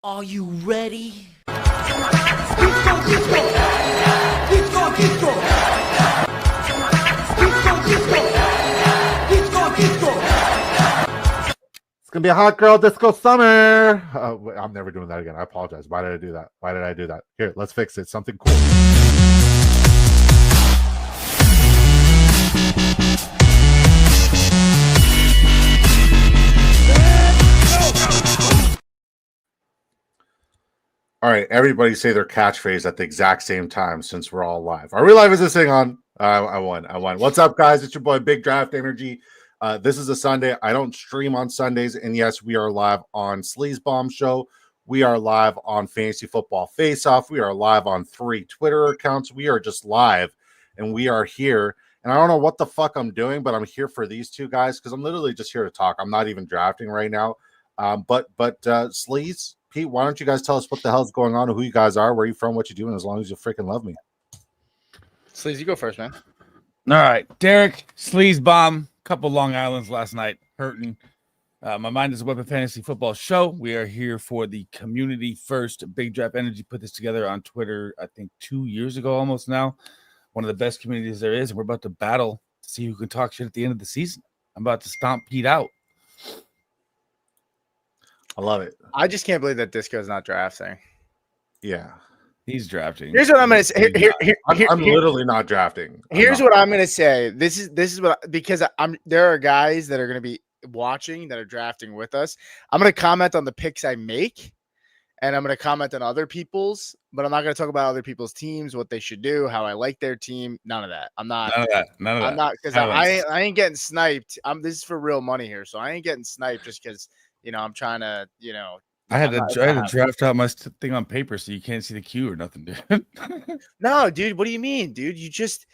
Are you ready? It's gonna be a hot girl disco summer. I'm never doing that again. I apologize. Why did I do that? Why did I do that? Here, let's fix it. Something cool. All right, everybody say their catchphrase at the exact same time since we're all live. Are we live? Is this thing on? I won. What's up, guys? It's your boy Big Draft Energy. This is a Sunday. I don't stream on Sundays. And yes, we are live on Sleaze Bomb Show. We are live on Fantasy Football Face Off. We are live on 3 Twitter accounts. We are just live, and we are here. And I don't know what the fuck I'm doing, but I'm here for these two guys because I'm literally just here to talk. I'm not even drafting right now. But Sleaze, Pete, why don't you guys tell us what the hell's going on, who you guys are, where you from, what you're doing, as long as you freaking love me. Sleaze, you go first, man. All right, Derek, Sleaze Bomb, couple Long Islands last night, hurting. My Mind is a Weapon Fantasy Football Show. We are here for the community first. Big Draft Energy put this together on Twitter, I think 2 years ago almost now. One of the best communities there is. We're about to battle to see who can talk shit at the end of the season. I'm about to stomp Pete out. I love it. I just can't believe that Disco's not drafting. Yeah. He's drafting. Here's what I'm going to say. I'm literally not drafting. Here's what I'm going to say. This is what, because there are guys that are going to be watching that are drafting with us. I'm going to comment on the picks I make, and I'm going to comment on other people's, but I'm not going to talk about other people's teams, what they should do, how I like their team. None of that. I'm not. None of that. I'm not, because I ain't getting sniped. This is for real money here, so I ain't getting sniped just because. I'm trying to, I had to draft out my thing on paper so you can't see the queue or nothing, dude. No, dude. What do you mean, dude? You just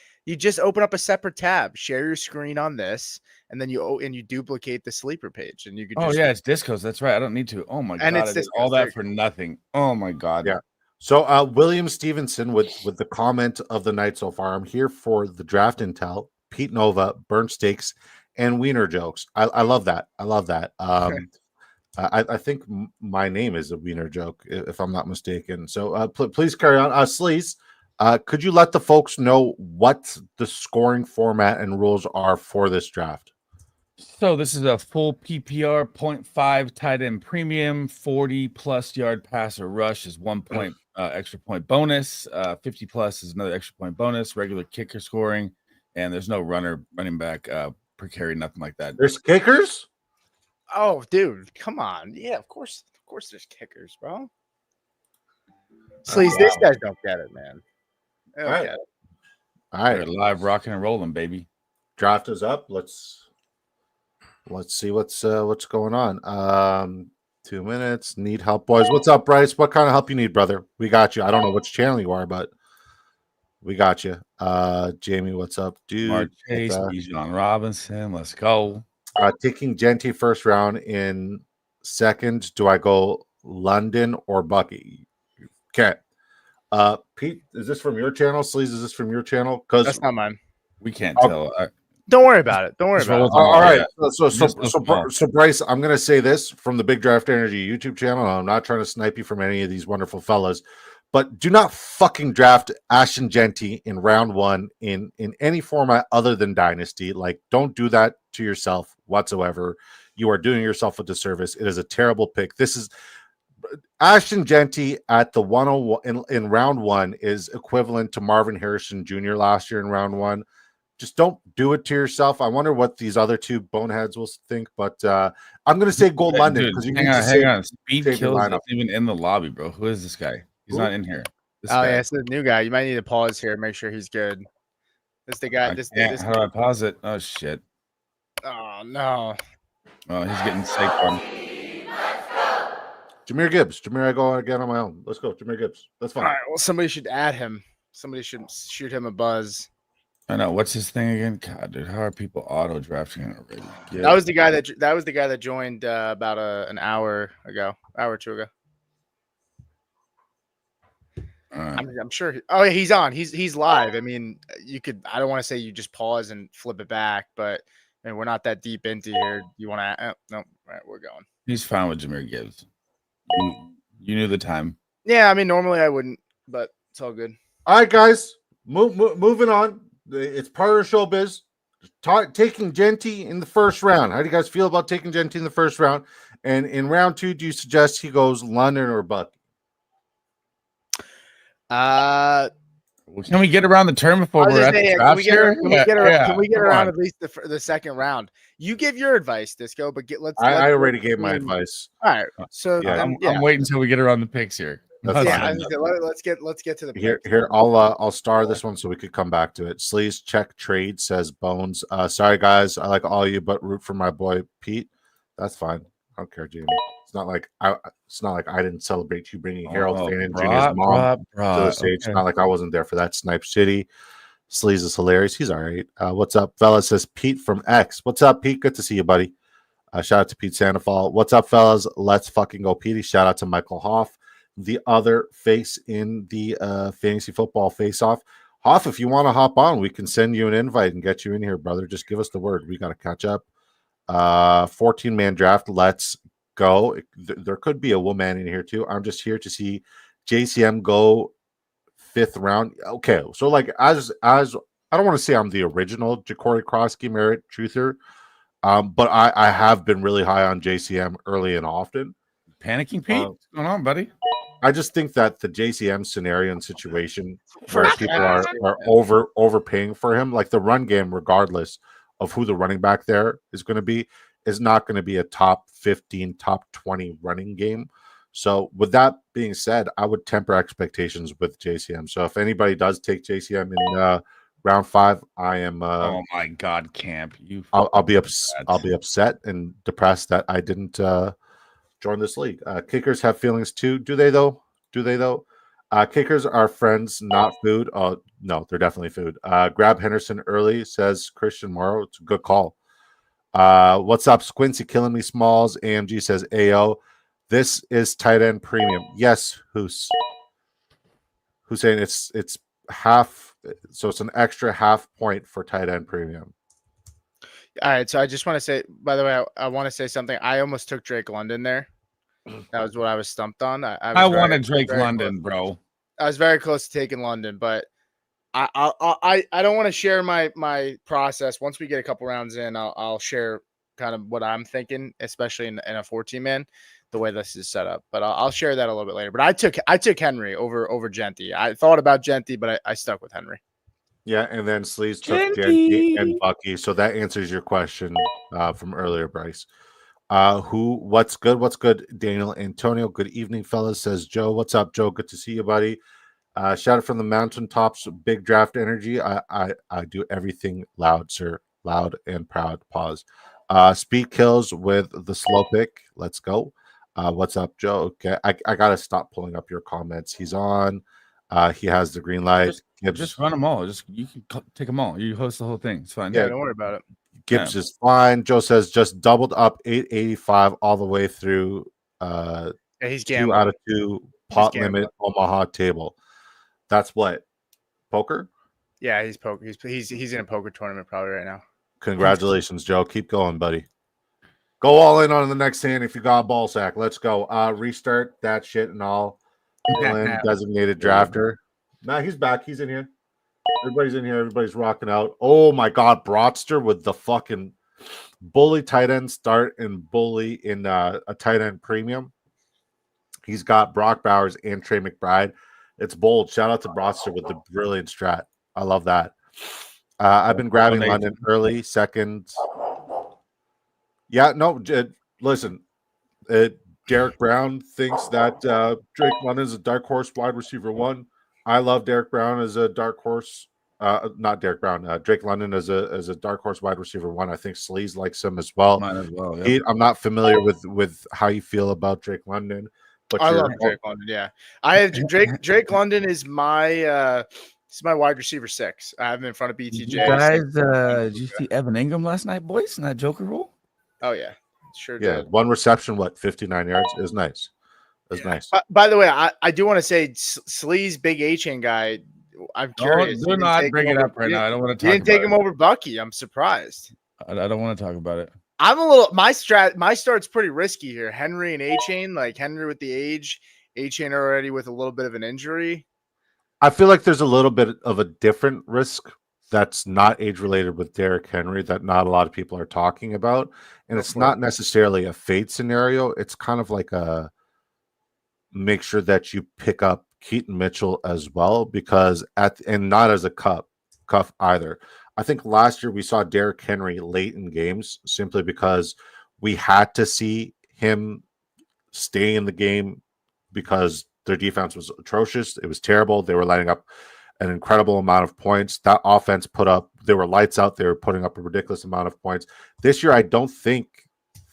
open up a separate tab, share your screen on this, and then you duplicate the sleeper page, and you can. Oh yeah, it's Discos. That's right. I don't need to. Oh my god, it's I did all that for nothing. Oh my god. Yeah. So William Stevenson with the comment of the night so far. I'm here for the draft intel, Pete Nova, burnt steaks, and wiener jokes. I love that. I love that. I think my name is a wiener joke, if I'm not mistaken. So please carry on. Sleaze, could you let the folks know what the scoring format and rules are for this draft? So this is a full PPR 0.5 tight end premium, 40+ yard pass or rush is 1 point extra point bonus. 50+ is another extra point bonus. Regular kicker scoring, and there's no running back per carry, nothing like that. There's kickers. Oh, dude, come on. Yeah, of course there's kickers, bro. Sleaze, these guys don't get it, man. All right. All right. We're live rocking and rolling, baby. Draft is up. Let's see what's going on. 2 minutes. Need help, boys. What's up, Bryce? What kind of help you need, brother? We got you. I don't know which channel you are, but we got you. Jamie, what's up, dude? Mark Chase, Bijan Robinson. Let's go. Taking Genty first round in second. Do I go London or Bucky? Okay. Pete, is this from your channel? Sleaze, is this from your channel? Because that's not mine. We can't tell. Don't worry about it. Don't worry about it. All right. So Bryce, I'm going to say this from the Big Draft Energy YouTube channel. I'm not trying to snipe you from any of these wonderful fellas, but do not fucking draft Ashton Genty in round 1 in any format other than Dynasty. Like, don't do that to yourself whatsoever. You are doing yourself a disservice. It is a terrible pick. This is Ashton Genty at the 101 in round 1 is equivalent to Marvin Harrison Jr. last year in round 1. Just don't do it to yourself. I wonder what these other two boneheads will think, but I'm going to say go London because you hang on. Speed Kills isn't even in the lobby, bro. Who is this guy? He's not in here. Yeah, it's the new guy. You might need to pause here, make sure he's good. This the guy. How do I pause it? Oh shit. Oh no. Oh, he's getting sick from. Jahmyr Gibbs. I go again on my own. Let's go, Jahmyr Gibbs. That's fine. All right. Well, somebody should add him. Somebody should shoot him a buzz. I know. What's his thing again? God, dude, how are people auto drafting already? Yeah. That was the guy that joined about an hour or two ago. I'm sure. Oh, yeah, he's on. He's live. I mean, you could. I don't want to say you just pause and flip it back, but I mean, we're not that deep into here. You want to? No, all right, we're going. He's fine with Jahmyr Gibbs. You knew the time. Yeah, I mean, normally I wouldn't, but it's all good. All right, guys, moving on. It's part of the showbiz. Taking Genty in the first round. How do you guys feel about taking Genty in the first round? And in round 2, do you suggest he goes London or Buck? Can we get around the turn before we're at the can we get around on. at least the second round? You give your advice, Disco, but I already gave my advice. All right, so Yeah. I'm waiting until we get around the picks here. That's yeah, let's get to the picks. Here. I'll star this one so we could come back to it. Sleaze check trade, says Bones. Sorry guys, I like all you, but root for my boy Pete. That's fine. I don't care, Jamie. It's not like I didn't celebrate you bringing Harold Fannin Jr.'s mom to the stage. It's not like I wasn't there for that. Snipe City. Sleaze is hilarious. He's all right. What's up, fellas? Says Pete from X. What's up, Pete? Good to see you, buddy. Shout out to Pete Sandoval. What's up, fellas? Let's fucking go, Petey. Shout out to Michael Hoff, the other face in the fantasy football face-off. Hoff, if you want to hop on, we can send you an invite and get you in here, brother. Just give us the word. We got to catch up. 14-man draft. Let's go. There could be a woman in here too. I'm just here to see JCM go 5th round. Okay, so like as I don't want to say I'm the original Ja'Cory Krosky merit truther, but I have been really high on JCM early and often. Panicking, Pete? What's going on, buddy? I just think that the JCM scenario and situation where people are overpaying for him, like the run game, regardless of who the running back there is going to be, is not going to be a top 15, top 20 running game. So with that being said, I would temper expectations with JCM. So if anybody does take JCM in round 5, I am. Oh my God, Camp! I'll be upset and depressed that I didn't join this league. Kickers have feelings too. Do they though? Kickers are friends, not food. Oh no, they're definitely food. Grab Henderson early, says Christian Morrow. It's a good call. What's up, Squincy? Killing me, Smalls. AMG says AO. This is tight end premium. Yes, who's saying it's half, so it's an extra half point for tight end premium. All right, so I just want to say, by the way, I want to say something. I almost took Drake London there. That was what I was stumped on. I wanted Drake London, bro. I was very close to taking London, but I don't want to share my process. Once we get a couple rounds in, I'll share kind of what I'm thinking, especially in a 14-man, the way this is set up. But I'll share that a little bit later. But I took Henry over Genty. I thought about Genty, but I stuck with Henry. Yeah, and then Sleaze took Genty and Bucky. So that answers your question from earlier, Bryce. What's good? Daniel Antonio, good evening, fellas, says Joe. What's up, Joe? Good to see you, buddy. Shout out from the mountaintops, big draft energy. I do everything loud, sir. Loud and proud. Pause. Speed kills with the slow pick. Let's go. What's up, Joe? Okay, I gotta stop pulling up your comments. He's on. He has the green light. Just run them all. You can take them all. You host the whole thing. It's fine. Yeah, don't worry about it. Gibbs is fine. Joe says just doubled up 885 all the way through. He's 2 out of 2 pot limit Omaha table. That's what, poker? Yeah, he's poker. He's in a poker tournament probably right now. Congratulations, Joe. Keep going, buddy. Go all in on the next hand if you got a ball sack. Let's go. Restart that shit and all. Designated drafter. Nah, he's back. He's in here. Everybody's in here. Everybody's rocking out. Oh my God, Broadster with the fucking bully tight end start and bully in a tight end premium. He's got Brock Bowers and Trey McBride. It's bold. Shout out to Broadster with the brilliant strat. I love that. I've been grabbing London early, second. Yeah, no, listen. Derek Brown thinks that Drake London is a dark horse wide receiver 1. I love Derek Brown as a dark horse. Not Derek Brown. Drake London as a dark horse wide receiver 1. I think Sleaze likes him as well. Mine as well. Yeah. Pete, I'm not familiar with how you feel about Drake London, but I love Drake London. Yeah, I have Drake London is my wide receiver 6. I have him in front of BTJ. You guys, did you see Evan Ingram last night, boys, in that Joker role? Oh yeah, sure. Yeah, did. 1 reception, 59 yards? It was nice. It was nice. By the way, I do want to say Sleaze big A-chain guy. I'm curious. Do not bring it up right now. I don't want to talk. You didn't take him over Bucky. I'm surprised. I don't want to talk about it. I'm a little. My start's pretty risky here. Henry and A-chain, like Henry with the age, Achane already with a little bit of an injury. I feel like there's a little bit of a different risk that's not age related with Derrick Henry that not a lot of people are talking about. And it's not necessarily a fade scenario. It's kind of like a make sure that you pick up Keaton Mitchell as well, because and not as a cuff either. I think last year we saw Derrick Henry late in games simply because we had to see him stay in the game because their defense was atrocious. It was terrible. They were lining up an incredible amount of points. That offense they were lights out. They were putting up a ridiculous amount of points. This year, I don't think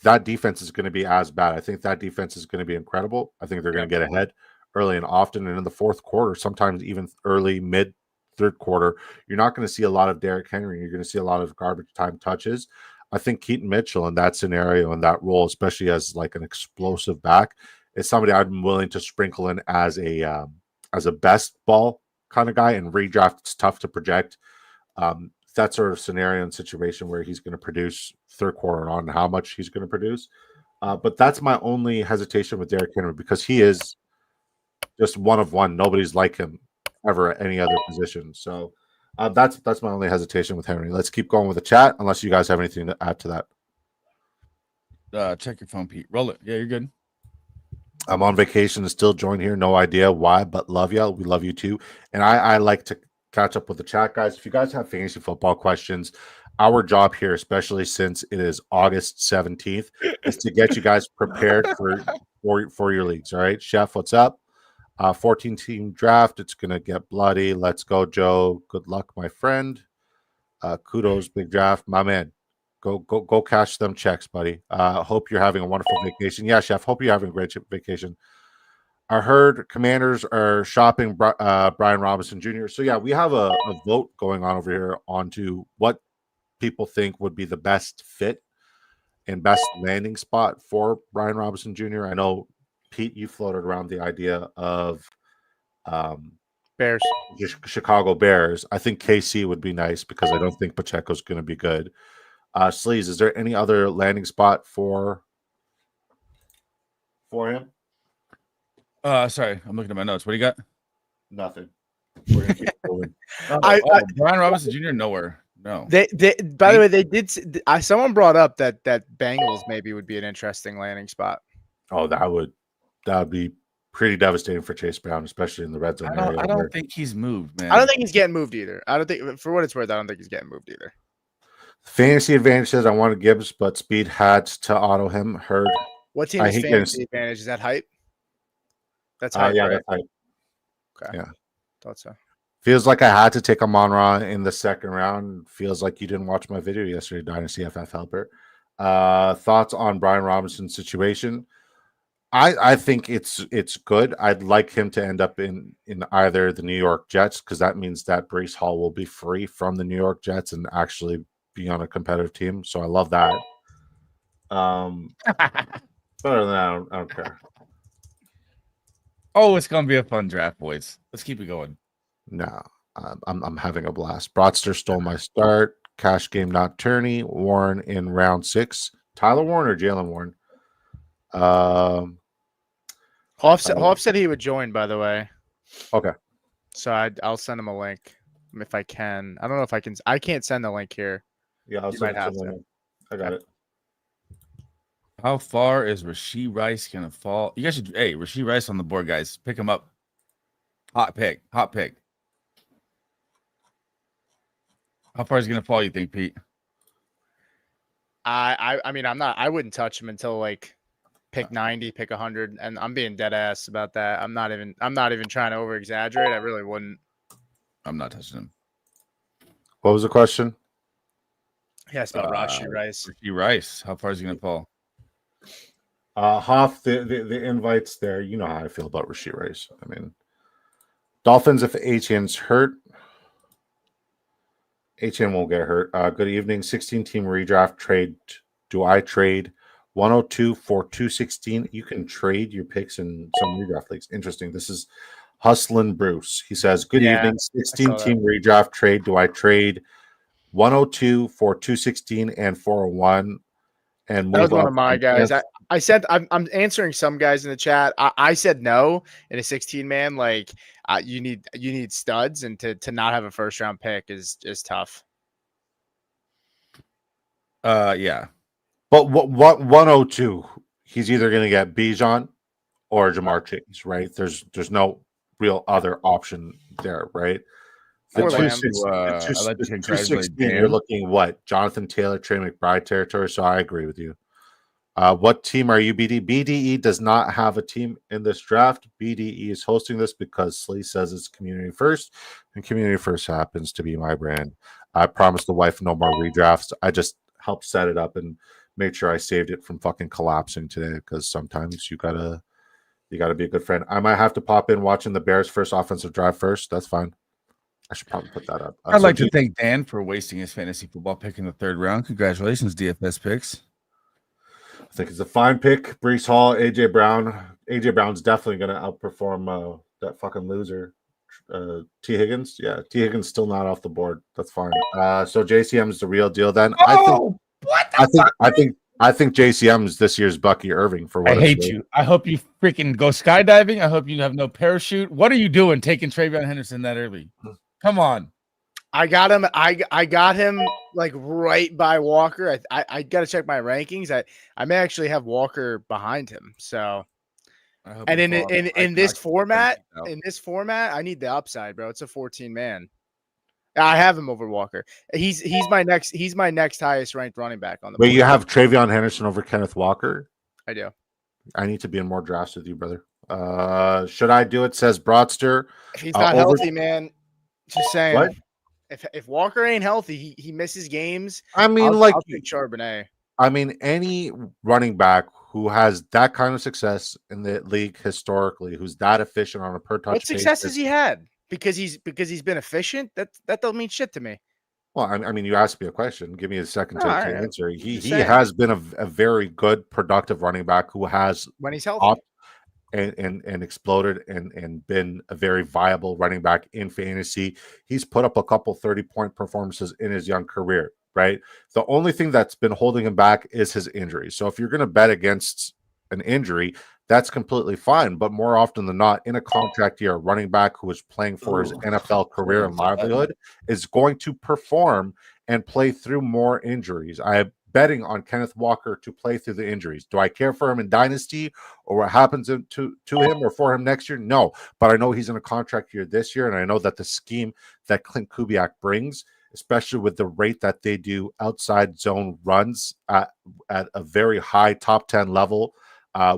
that defense is going to be as bad. I think that defense is going to be incredible. I think they're going to get ahead early and often. And in the fourth quarter, sometimes even early, mid, third quarter, you're not going to see a lot of Derrick Henry. You're going to see a lot of garbage time touches. I think Keaton Mitchell in that scenario, in that role, especially as like an explosive back, is somebody I'm willing to sprinkle in as a best ball kind of guy. And redraft, it's tough to project that sort of scenario and situation where he's going to produce third quarter on and how much he's going to produce. But that's my only hesitation with Derrick Henry, because he is just one of one. Nobody's like him ever at any other position. So that's my only hesitation with Henry. Let's keep going with the chat, unless you guys have anything to add to that. Check your phone, Pete. Roll it. Yeah, you're good. I'm on vacation and still join here. No idea why, but love you. We love you too. And I like to catch up with the chat, guys. If you guys have fantasy football questions, our job here, especially since it is August 17th, is to get you guys prepared for your leagues. All right, Chef, what's up? 14-team draft. It's gonna get bloody. Let's go, Joe. Good luck, my friend. Kudos, big draft, my man. Go cash them checks, buddy. Hope you're having a wonderful vacation. Yeah, Chef. Hope you're having a great vacation. I heard Commanders are shopping Brian Robinson Jr. So yeah, we have a vote going on over here onto what people think would be the best fit and best landing spot for Brian Robinson Jr. I know, Pete, you floated around the idea of Bears, Chicago Bears. I think KC would be nice because I don't think Pacheco's going to be good. Sleaze, is there any other landing spot for him? Sorry, I'm looking at my notes. What do you got? Nothing. We're gonna keep moving. Brian Robinson Jr. nowhere. No. They by the way, they did. Someone brought up that Bengals maybe would be an interesting landing spot. Oh, that would be pretty devastating for Chase Brown, especially in the red zone area. I don't think he's moved, man. I don't think he's getting moved either. I don't think, for what it's worth, I don't think he's getting moved either. Fantasy advantage says I wanted Gibbs, but Speed had to auto him. Heard. What team is fantasy advantage? Is that hype? That's hype. Yeah, right? that's hype. Okay. Yeah. Thought so. Feels like I had to take Amon-Ra in the second round. Feels like you didn't watch my video yesterday, Dynasty FF Helper. Thoughts on Brian Robinson's situation? I think it's good. I'd like him to end up in either the New York Jets, because that means that Breece Hall will be free from the New York Jets and actually be on a competitive team. So I love that. But other than that, I don't care. Oh, it's gonna be a fun draft, boys. Let's keep it going. No, I'm having a blast. Broadster stole my start. Cash game not tourney. Warren in round 6. Tyler Warren or Jalen Warren? Hoff said he would join, by the way. Okay. So I'll send him a link if I can. I don't know if I can. I can't send the link here. Yeah, I'll send it to him. I got it. How far is Rashee Rice gonna fall? You guys should. Hey, Rashee Rice on the board, guys. Pick him up. Hot pick. Hot pick. How far is he gonna fall? You think, Pete? I mean, I wouldn't touch him until like pick 90, pick 100, and I'm being dead ass about that. I'm not even trying to over exaggerate. I really wouldn't. I'm not touching him. What was the question? Yeah, it's about Rashee Rice. Rashee Rice. How far is he gonna fall? Hoff, the invites there. You know how I feel about Rashee Rice. I mean, Dolphins, if Etienne's hurt, Etienne won't get hurt. Good evening. 16-team redraft trade. Do I trade 102 for 216? You can trade your picks in some redraft leagues. Interesting. This is Hustlin' Bruce. He says, good evening. 16-team redraft trade. Do I trade 102 for 216 and 401? And that was one of my guys. I'm answering some guys in the chat. I said no in a 16-man. Like you need studs, and to not have a first round pick is tough. Yeah. But what 102? He's either going to get Bijan or Jamar Chase, right? There's no real other option there, right? The Or Lamb. 216, you're looking what? Jonathan Taylor, Trey McBride territory. So I agree with you. What team are you, BD? BDE does not have a team in this draft. BDE is hosting this because Slee says it's community first, and community first happens to be my brand. I promised the wife no more redrafts. I just helped set it up and made sure I saved it from fucking collapsing today, because sometimes you gotta be a good friend. I might have to pop in watching the Bears' first offensive drive first. That's fine. I should probably put that up. I'd like to thank Dan for wasting his fantasy football pick in the 3rd round. Congratulations, DFS picks. I think it's a fine pick. Brees Hall, AJ Brown. AJ Brown's definitely going to outperform that fucking loser, T. Higgins. Yeah, T. Higgins still not off the board. That's fine. So JCM is the real deal then. I think JCM is this year's Bucky Irving for what I hate you. I hope you freaking go skydiving. I hope you have no parachute. What are you doing taking Travion Henderson that early? Come on. I got him. I got him like right by Walker. I got to check my rankings. I may actually have Walker behind him. So, and in this format, I need the upside, bro. It's a 14-man. I have him over Walker. He's my next highest ranked running back on the board. Wait, you have Travion Henderson over Kenneth Walker? I do. I need to be in more drafts with you, brother. Should I do it? Says Broadster. If he's not healthy, man. Just saying. What? If Walker ain't healthy, he misses games. I mean, I'll pick Charbonnet. I mean, any running back who has that kind of success in the league historically, who's that efficient on a per touch. What success has he had? Because he's been efficient. That don't mean shit to me. Well, I mean, you asked me a question. Give me a second to answer. He has been a very good, productive running back who has, when he's healthy, and exploded and been a very viable running back in fantasy. He's put up a couple 30-point performances in his young career, right? The only thing that's been holding him back is his injury. So if you're going to bet against an injury, that's completely fine. But more often than not, in a contract year, a running back who is playing for his NFL career and livelihood is going to perform and play through more injuries. I'm betting on Kenneth Walker to play through the injuries. Do I care for him in Dynasty or what happens to him or for him next year? No, but I know he's in a contract year this year, and I know that the scheme that Clint Kubiak brings, especially with the rate that they do outside zone runs at a very high top 10 level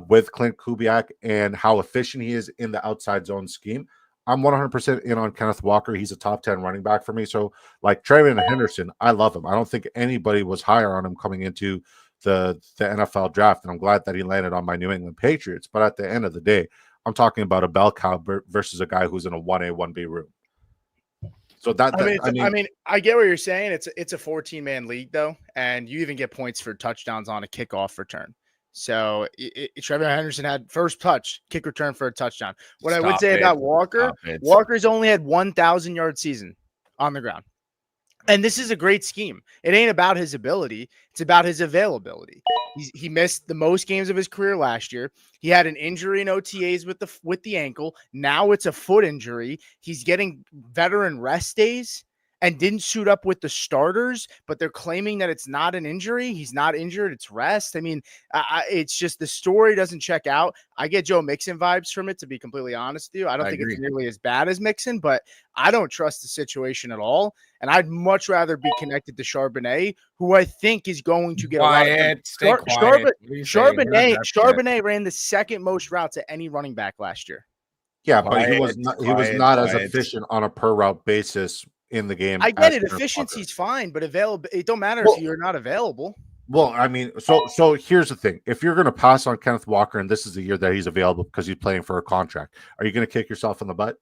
with Clint Kubiak and how efficient he is in the outside zone scheme, I'm 100% in on Kenneth Walker. He's a top 10 running back for me. So, like Travion Henderson, I love him. I don't think anybody was higher on him coming into the NFL draft, and I'm glad that he landed on my New England Patriots. But at the end of the day, I'm talking about a bell cow versus a guy who's in a 1A, 1B room. So I get what you're saying. It's a 14-man league though, and you even get points for touchdowns on a kickoff return. So Travion Henderson had first touch, kick return for a touchdown. What I would say about Walker, Walker's only had 1,000-yard season on the ground. And this is a great scheme. It ain't about his ability. It's about his availability. He missed the most games of his career last year. He had an injury in OTAs with the ankle. Now it's a foot injury. He's getting veteran rest days and didn't suit up with the starters, but they're claiming that it's not an injury. He's not injured. It's rest. I mean, it's just the story doesn't check out. I get Joe Mixon vibes from it, to be completely honest with you. I don't think it's nearly as bad as Mixon, but I don't trust the situation at all. And I'd much rather be connected to Charbonnet, who I think is going to get Charbonnet ran the second most routes at any running back last year. Yeah, but he was not as efficient on a per route basis in the game. I get it. Efficiency's fine, but available, it don't matter if you're not available. Well, I mean, so here's the thing. If you're going to pass on Kenneth Walker and this is the year that he's available because he's playing for a contract, are you going to kick yourself in the butt?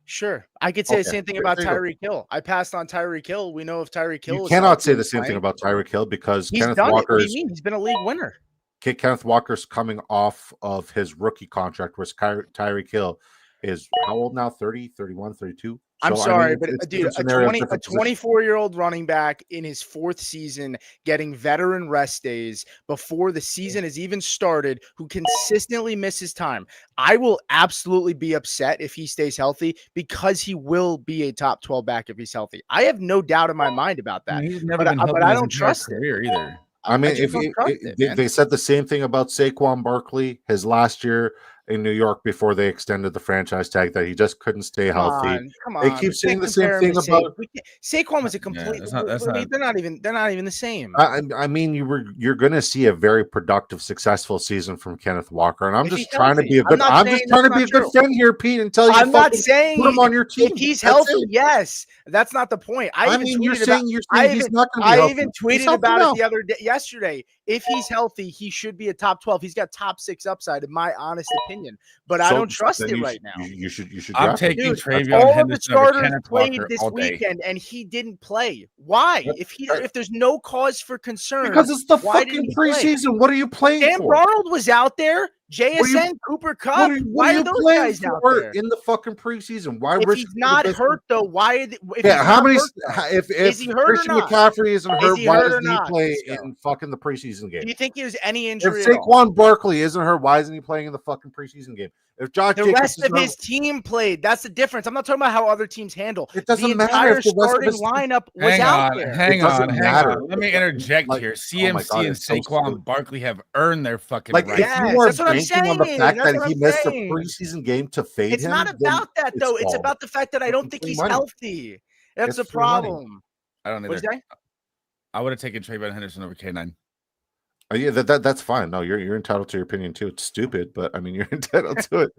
Sure. I could say the same thing about Tyreek Hill. I passed on Tyreek Hill. We know if Tyreek Hill You cannot say the same thing about Tyreek Hill because Kenneth Walker he's been a league winner. Kenneth Walker's coming off of his rookie contract, whereas Tyreek Hill is how old now? 30, 31, 32? I'm So, sorry, it's but dude, different scenarios, a different positions. 24-year-old running back in his 4th season getting veteran rest days before the season has even started, who consistently misses time. I will absolutely be upset if he stays healthy because he will be a top 12 back if he's healthy. I have no doubt in my mind about I that. mean, he's never But been healthy I his don't entire trust it. career either. I mean, just don't trust it, man. they said the same thing about Saquon Barkley his last year in New York before they extended the franchise tag, that he just couldn't stay healthy. Come They on. keep We saying can't the same compare him thing to about. Saquon was a Yeah, complete. that's I mean, not. they're not even the same. I mean, you're going to see a very productive, successful season from Kenneth Walker, and I'm If he's just trying to healthy. be a good. I'm not I'm just saying trying that's to be not a good true. friend here, Pete, and tell you I'm to not fucking saying put him on your team. if he's That's healthy, it. yes. That's not the point. I mean, you're saying he's not going to be I healthy. even He's tweeted healthy about now. it the other day, yesterday. If he's healthy, he should be a top 12. He's got top 6 upside, in my honest opinion. But I don't trust then it you right should, now. You should. I'm Draft him. taking Dude, Travion all of the Henderson over starters Kenneth played Walker this all day. weekend, and he didn't play. Why? If there's no cause for concern, Because it's the why fucking didn't he play? preseason. What are you playing Sam for? Darnold was out there. JSN, Cooper Cup. What Why are are you those playing guys out for there? in the fucking preseason? Why If risk he's not hurt, though, why? If Yeah, he's how not many? hurt, though, If is he hurt or Christian not? McCaffrey isn't Is hurt, he why hurt or doesn't he not, play Disco? in fucking the preseason game? Do you think there's any If injury at all? Saquon Barkley isn't hurt, why isn't he playing in the fucking preseason game? If Josh The Jacobs rest isn't of hurt, his team played. That's the difference. I'm not talking about how other teams handle. it doesn't The matter entire if the rest of starting his team. lineup was Hang out on, there. hang It doesn't on, hang matter. on. Let me interject Like, here. oh my CMC God, and it's so Saquon stupid. Barkley have earned their fucking Like, right. if you Yes, are that's what I'm banking on the saying. fact That's that what he I'm missed a saying. preseason game to fade It's him, not then about that, it's though. It's all about the fact that I don't think free he's money. healthy. That's It's the free money. problem. I don't What'd either. you say? I would have taken Travion Henderson over K9. Yeah, that's fine. No, you're entitled to your opinion too. It's stupid, but I mean, you're entitled to it.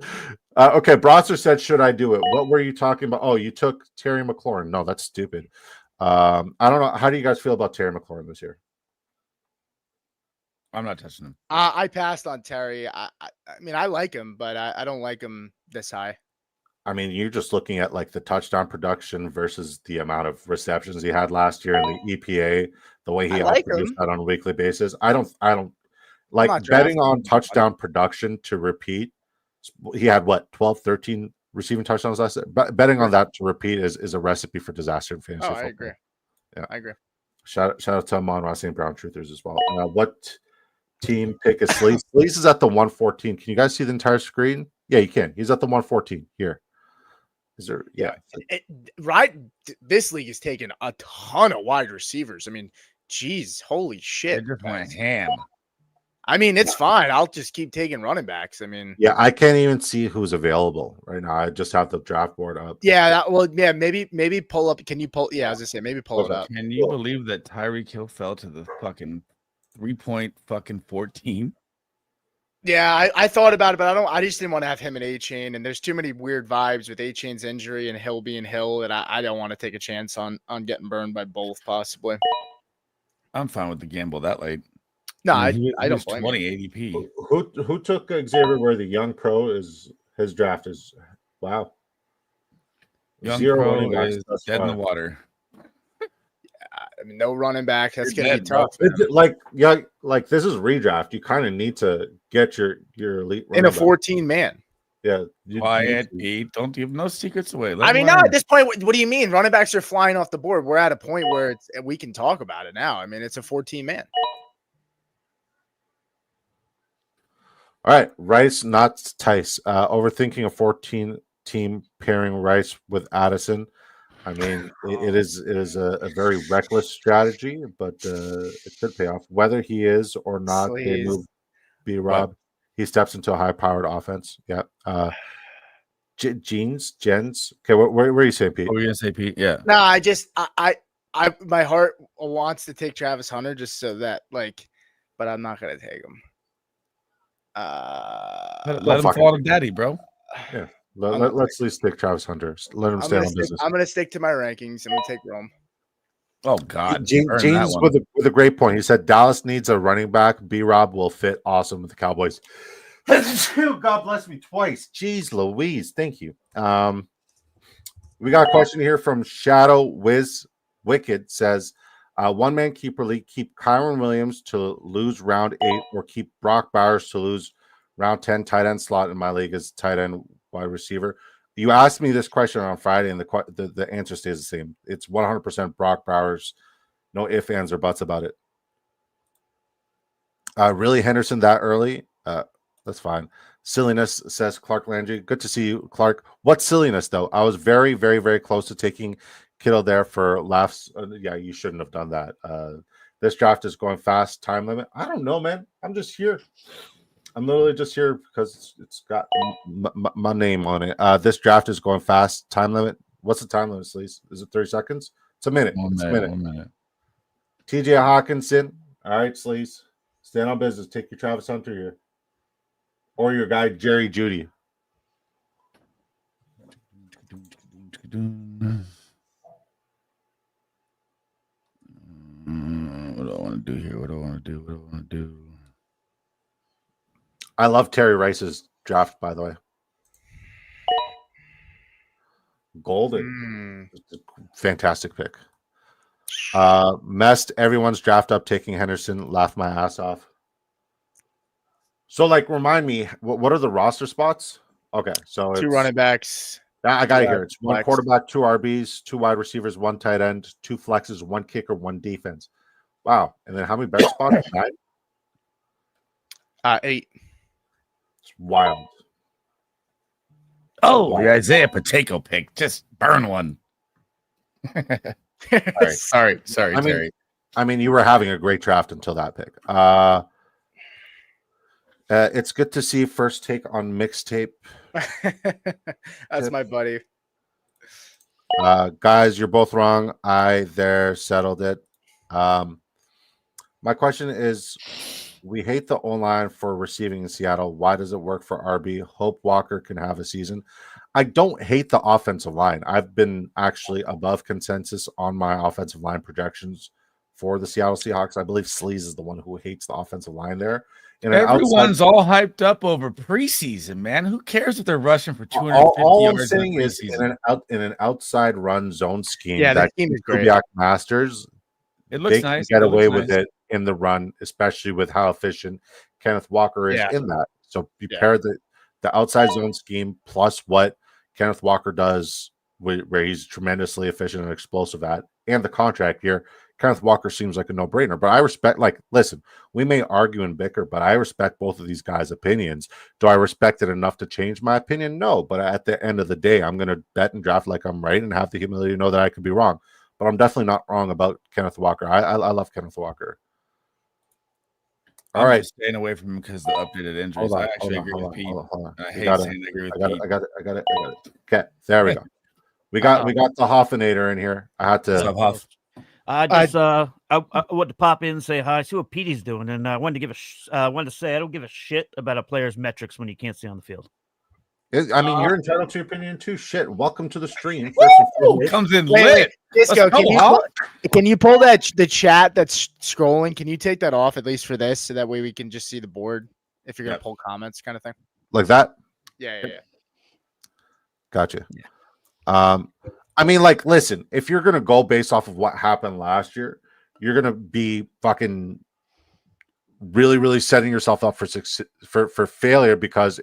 Okay, Brosser said, "Should I do it?" What were you talking about? Oh, you took Terry McLaurin. No, that's stupid. I don't know. How do you guys feel about Terry McLaurin this year? I'm not touching him. I passed on Terry. I mean, I like him, but I don't like him this high. I mean, you're just looking at like the touchdown production versus the amount of receptions he had last year and the EPA, the way he like outproduced him. that on a weekly basis. I don't like not betting drafting on him. touchdown production to repeat. He had what, 12, 13 receiving touchdowns last year. Betting on that to repeat is a recepe for disaster in fantasy football. I agree. Yeah, I agree. Shout out to Amon St. Brown Truthers as well. What team pick is Sleaze? Sleaze is at the 114. Can you guys see the entire screen? Yeah, you can. He's at the 114 here. Is there? Yeah. Right. This league is taking a ton of wide receivers. I mean, geez, holy shit. It just went ham. I mean, it's fine. I'll just keep taking running backs. I mean, Yeah, I can't even see who's available right now. I just have the draft board up. yeah. Maybe pull up. Can you pull? Yeah, I was gonna say maybe pull it up. Can you believe that Tyreek Hill fell to the fucking 3-point fucking 14? Yeah, I thought about it, but I just didn't want to have him and A-Chain, and there's too many weird vibes with A-Chain's injury and Hill being Hill that I don't want to take a chance on getting burned by both possibly. I'm fine with the gamble that late. No, I don't blame 20 you. ADP. Who took Xavier where the young pro is his draft is wow. Young Zero pro running backs is thus dead far. in the water. I mean, no running back. That's You're gonna be dead, tough. Like this is redraft. You kind of need to get your elite In a running back. 14 man. Yeah, Quiet, Pete. Don't give no secrets away. I mean, now at this point, what do you mean? Running backs are flying off the board. We're at a point where we can talk about it now. I mean, it's a 14 man. All right, Rice, not Tice. Overthinking a 14 team pairing Rice with Addison. I mean, it is a very reckless strategy, but it could pay off. Whether he is or not, they move B-Rob. He steps into a high-powered offense. Yeah. Gens. Okay, where are you saying, Pete? What were you gonna say, Pete? Yeah. No, I my heart wants to take Travis Hunter just so that but I'm not gonna take him. Let him fall to daddy, bro. Yeah. Let's at least take Travis Hunter. Let him stay on business. I'm gonna stick to my rankings. I'm gonna take Rome. Oh God, James with a great point. He said Dallas needs a running back. B-Rob will fit awesome with the Cowboys. God bless me twice. Jeez Louise. Thank you. We got a question here from Shadow Wiz Wicked says, one man keeper league, keep Kyron Williams to lose round 8 or keep Brock Bowers to lose round 10 tight end slot in my league as tight end wide receiver. You asked me this question on Friday, and the answer stays the same. It's 100% Brock Bowers. No ifs, ands, or buts about it. Really, Henderson that early? That's fine. Silliness, says Clark Landry. Good to see you, Clark. What silliness, though? I was very, very, very close to taking Kittle there for laughs. Yeah, you shouldn't have done that. This draft is going fast. Time limit? I don't know, man. I'm just here. I'm literally just here because it's got my name on it. This draft is going fast. Time limit? What's the time limit, Sleaze? Is it 30 seconds? It's a minute. It's a minute. 1 minute. TJ Hawkinson. All right, Sleaze. Stand on business. Take your Travis Hunter here. Or your guy, Jerry Jeudy. What do I want to do here? What do I want to do? I love Terry Rice's draft, by the way. Golden. Fantastic pick. Messed everyone's draft up taking Henderson. Laughed my ass off. So, remind me, what are the roster spots? Okay, so 2 running backs. I got it here. It's flex. 1 quarterback, 2 RBs, 2 wide receivers, 1 tight end, 2 flexes, 1 kicker, 1 defense. Wow. And then how many bench spots? 9? 8. It's wild. Oh, the Isaiah Pacheco pick. Just burn one. Sorry, Terry. I mean, you were having a great draft until that pick. It's good to see first take on mixtape. That's my buddy. Guys, you're both wrong. I there settled it. My question is, we hate the O-line for receiving in Seattle. Why does it work for RB? Hope Walker can have a season. I don't hate the offensive line. I've been actually above consensus on my offensive line projections for the Seattle Seahawks. I believe Sleaze is the one who hates the offensive line there. Everyone's all hyped up over preseason, man. Who cares if they're rushing for 250 all yards? I'm saying is in an outside run zone scheme, that team is great. Kubiak Masters, it looks they nice. can get away with it in the run, especially with how efficient Kenneth Walker is in that. So you pair the outside zone scheme plus what Kenneth Walker does, where he's tremendously efficient and explosive at, and the contract here. Kenneth Walker seems like a no-brainer, but I respect, listen, we may argue and bicker, but I respect both of these guys' opinions. Do I respect it enough to change my opinion? No, but at the end of the day, I'm going to bet and draft like I'm right and have the humility to know that I could be wrong. But I'm definitely not wrong about Kenneth Walker. I love Kenneth Walker. All right. Staying away from him because the updated injuries. I actually agree with Pete. I hate saying I agree with Pete. I got it. Okay, there we go. We got the Hoffinator in here. I had to. What's up, Hoff? I wanted to pop in and say hi, see what Petey's doing, and I wanted to say I don't give a shit about a player's metrics when you can't see on the field. I mean, you're entitled to your opinion too. Shit, welcome to the stream. Comes in lit. Disco, can you pull the chat that's scrolling? Can you take that off at least for this, so that way we can just see the board if you're gonna pull comments, kind of thing? Like that? Yeah. Gotcha. Yeah. I mean, listen, if you're going to go based off of what happened last year, you're going to be fucking really, really setting yourself up for failure, because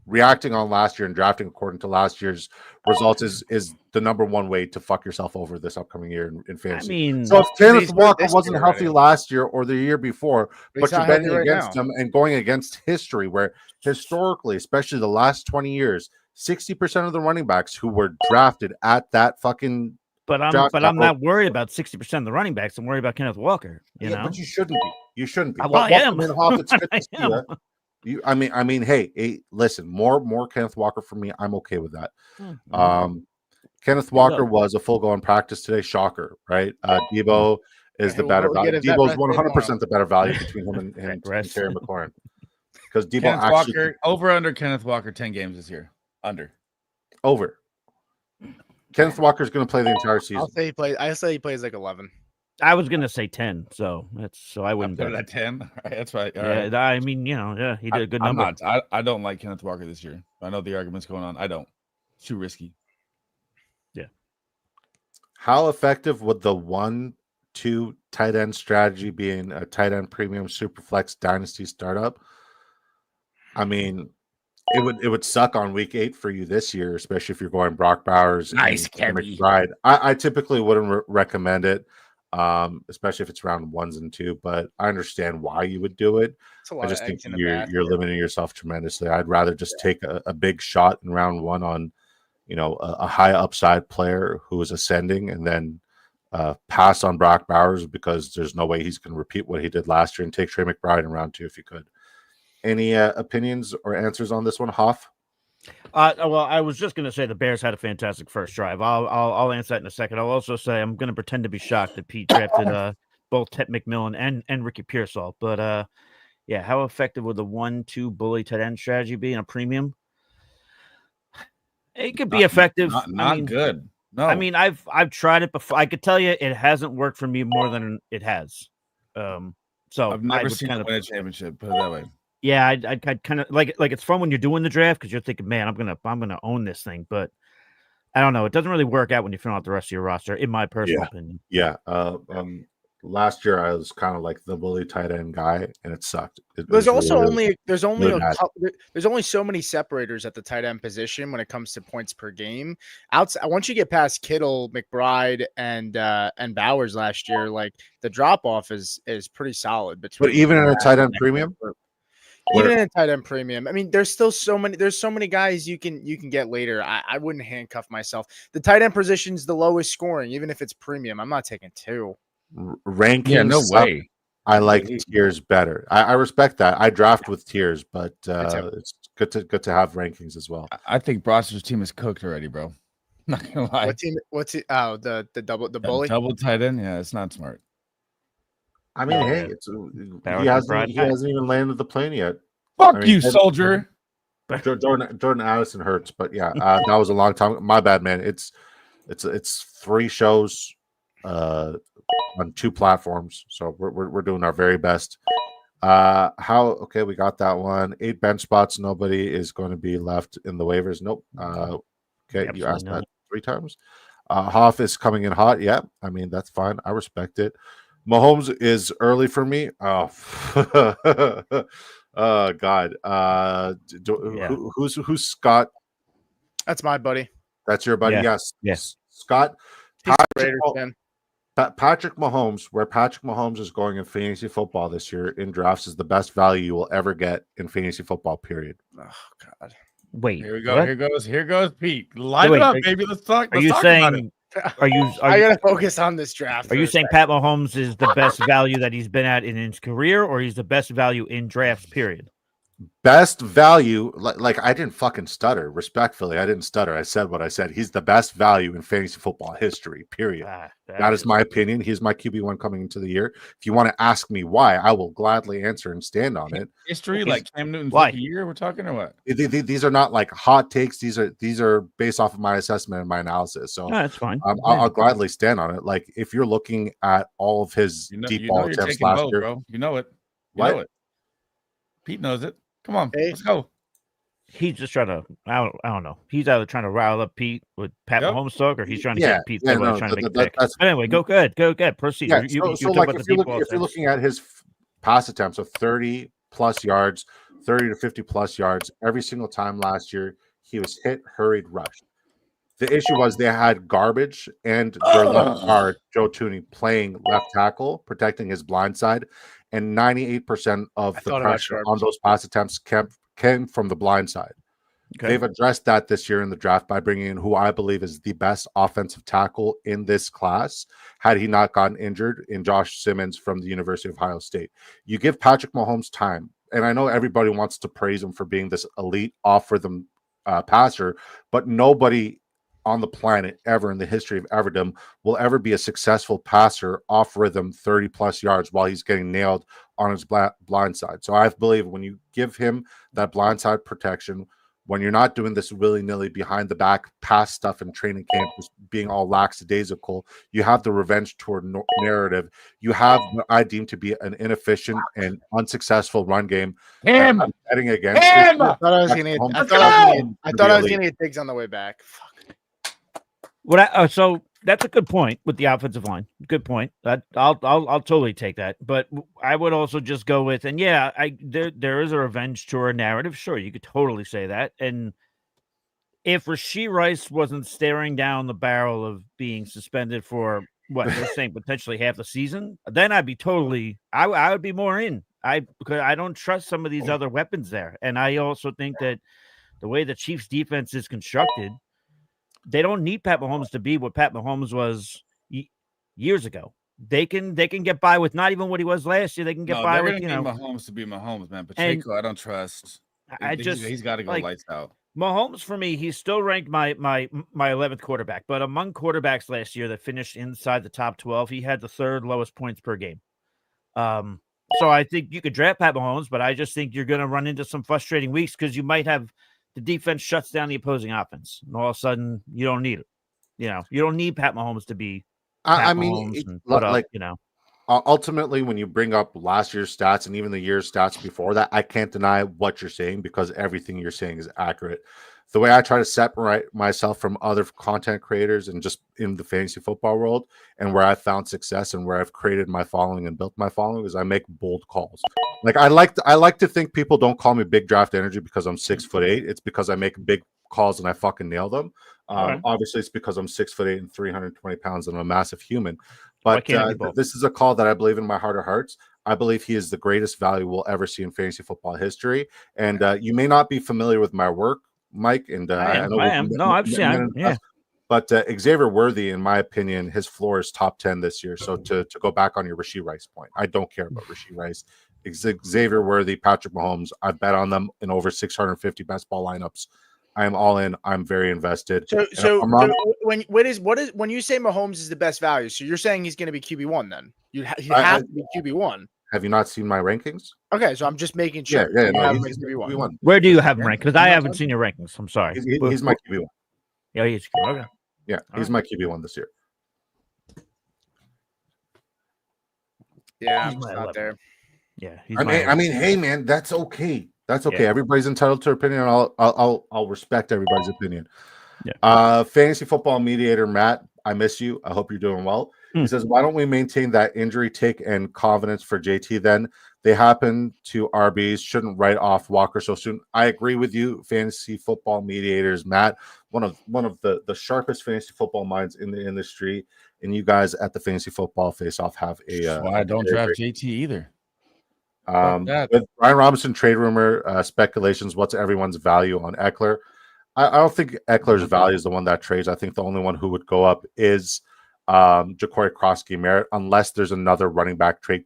reacting on last year and drafting according to last year's results is the number one way to fuck yourself over this upcoming year in fantasy. I mean, so if Kenneth Walker wasn't healthy last year or the year before, but you're betting against him and going against history, where historically, especially the last 20 years, 60% of the running backs who were drafted at that fucking. But I'm not worried about 60% of the running backs. I'm worried about Kenneth Walker. You know, but you shouldn't be. You shouldn't be. Well, I am. I mean, hey, listen, more Kenneth Walker for me. I'm okay with that. Kenneth Walker was a full go in practice today. Shocker, right? Debo is the better value. Debo's 100% the better value between him and Terry McLaurin. Because Debo Kenneth Walker over under Kenneth Walker 10 games this year. Over. Kenneth Walker's going to play the entire season. I say he plays like 11. I was gonna say 10, so I wouldn't put it at 10. All right, that's right. All right. I mean, he did a good number. I don't like Kenneth Walker this year. I know the argument's going on. I don't. It's too risky. Yeah. How effective would the 1-2 tight end strategy be in a tight end premium super flex dynasty startup? I mean, it would suck on week 8 for you this year, especially if you're going Brock Bowers. Nice, and Kevy. McBride. I typically wouldn't recommend it, especially if it's round 1s and 2. But I understand why you would do it. It's a lot I of just think eggs in a you're basket. limiting yourself tremendously. I'd rather just take a big shot in round 1 on, a high upside player who is ascending, and then pass on Brock Bowers because there's no way he's going to repeat what he did last year, and take Trey McBride in round 2 if you could. Any opinions or answers on this one, Hoff? Well, I was just going to say the Bears had a fantastic first drive. I'll answer that in a second. I'll also say I'm going to pretend to be shocked that Pete drafted both TEP McMillan and Ricky Pearsall. But yeah, how effective would the 1-2 bully tight end strategy be in a premium? It could be effective. Not good. No, I mean, I've tried it before. I could tell you it hasn't worked for me more than it has. So I've never seen it win a championship. Put it that way. Yeah, I'd kind of like it's fun when you're doing the draft because you're thinking, man, I'm gonna own this thing. But I don't know. It doesn't really work out when you fill out the rest of your roster, in my personal opinion. Yeah. Last year I was kind of like the bully tight end guy, and it sucked. There's also really, there's only so many separators at the tight end position when it comes to points per game. Once you get past Kittle, McBride, and Bowers last year, like the drop off is pretty solid between. But even in a tight end premium. Even in a tight end premium, I mean, there's still so many guys you can get later. I wouldn't handcuff myself. The tight end position's the lowest scoring, even if it's premium. I'm not taking 2. Rankings. Yeah, no way. I like tiers better. I respect that. I draft with tiers, but it's good to have rankings as well. I think Broster's team is cooked already, bro. Not gonna lie. What's it? Oh, the bully double tight end. Yeah, it's not smart. I mean, hey, he hasn't even landed the plane yet. Fuck you, soldier. Jordan Addison hurts, but yeah, that was a long time. My bad, man. It's 3 shows on 2 platforms, so we're doing our very best. Okay, we got that one. 8 bench spots. Nobody is going to be left in the waivers. Nope. Okay, you asked that 3 times. Hoff is coming in hot. Yeah, I mean that's fine. I respect it. Mahomes is early for me. Oh, oh God. Who's Scott? That's my buddy. That's your buddy. Yeah. Yes. Scott. Patrick Mahomes, where Patrick Mahomes is going in fantasy football this year in drafts, is the best value you will ever get in fantasy football. Period. Oh God. Wait. Here we go. What? Here goes Pete. Line it up, baby. Let's talk. Are you saying? I gotta focus on this draft. Are you saying Pat Mahomes is the best value that he's been at in his career, or he's the best value in drafts? Period. Best value, like I didn't fucking stutter. Respectfully, I didn't stutter. I said what I said. He's the best value in fantasy football history. Period. That is my opinion. He's my QB1 coming into the year. If you want to ask me why, I will gladly answer and stand on it. History, like Cam Newton's rookie year, we're talking, or what? These are not like hot takes. These are based off of my assessment and my analysis. So that's fine. I'll gladly stand on it. Like if you're looking at all of his deep ball attempts last year, bro. You know it. You know it. Pete knows it. Come on, let's go. He's just trying to. I don't know. He's either trying to rile up Pete with Pat Mahomes talk, or he's trying to get Pete trying to make a pick. But anyway, go ahead. Proceed. Yeah, if you're looking at his pass attempts of 30 plus yards, 30 to 50 plus yards every single time last year, he was hit, hurried, rushed. The issue was they had garbage and their left guard, Joe Tooney, playing left tackle, protecting his blind side. And 98% of the pressure on those pass attempts came from the blind side. Okay. They've addressed that this year in the draft by bringing in who I believe is the best offensive tackle in this class, had he not gotten injured, in Josh Simmons from the University of Ohio State. You give Patrick Mahomes time, and I know everybody wants to praise him for being this elite off-rhythm passer, but nobody on the planet ever in the history of Everdom will ever be a successful passer off rhythm 30 plus yards while he's getting nailed on his blind side. So I believe when you give him that blind side protection, when you're not doing this willy-nilly behind the back pass stuff in training camp, just being all lackadaisical, you have the revenge tour narrative. You have what I deem to be an inefficient and unsuccessful run game. Him! I'm betting against. I thought I was going to get digs on the way back. Fuck. So That's a good point with the offensive line. Good point. I'll totally take that. But I would also just go with, and yeah, there is a revenge tour narrative. Sure, you could totally say that. And if Rashee Rice wasn't staring down the barrel of being suspended for what they're saying potentially half the season, then I'd be totally. I would be more in. Because I don't trust some of these other weapons there, and I also think that the way the Chiefs' defense is constructed, they don't need Pat Mahomes to be what Pat Mahomes was years ago. They can get by with not even what he was last year. They can get by with Mahomes to be Mahomes, man. Pacheco, I don't trust. He's got to go lights out. Mahomes for me, he's still ranked my 11th quarterback, but among quarterbacks last year that finished inside the top 12, he had the third lowest points per game. So I think you could draft Pat Mahomes, but I just think you're going to run into some frustrating weeks because you might have the defense shuts down the opposing offense, and all of a sudden you don't need it. You don't need Pat Mahomes to be. Ultimately, when you bring up last year's stats and even the year's stats before that, I can't deny what you're saying because everything you're saying is accurate. The way I try to separate myself from other content creators and just in the fantasy football world and where I found success and where I've created my following and built my following is I make bold calls. Like I like to think people don't call me Big Draft Energy because I'm 6'8". It's because I make big calls and I fucking nail them. Obviously, it's because I'm 6'8" and 320 pounds and I'm a massive human. But this is a call that I believe in my heart of hearts. I believe he is the greatest value we'll ever see in fantasy football history. And you may not be familiar with my work, Mike, and I am. I've seen. Yeah. But Xavier Worthy, in my opinion, his floor is top 10 this year. So to go back on your Rashee Rice point, I don't care about Rashee Rice. Xavier Worthy, Patrick Mahomes, I bet on them in over 650 best ball lineups. I am all in. I'm very invested. So when you say Mahomes is the best value, so you're saying he's going to be QB1 then? He has to be QB1. Have you not seen my rankings? Okay, so I'm just making sure. Yeah, he's QB1. Where do you have him ranked? Because I haven't seen your rankings. I'm sorry. He's my QB1. Yeah, he's okay. Yeah, he's my QB1 this year. Yeah, I'm not there. Yeah, I mean, hey man, that's okay. That's okay. Yeah. Everybody's entitled to their opinion. I'll respect everybody's opinion. Yeah. Fantasy football mediator Matt, I miss you. I hope you're doing well. He says, why don't we maintain that injury tick and confidence for JT then? They happen to RBs, shouldn't write off Walker so soon. I agree with you, fantasy football mediators, Matt. One of the sharpest fantasy football minds in the industry. And you guys at the Fantasy Football Face-Off have I don't draft JT either. With Brian Robinson trade rumor speculations, what's everyone's value on Eckler? I don't think Eckler's value is the one that trades. I think the only one who would go up is Ja'Cory Krosky-Merritt, unless there's another running back trade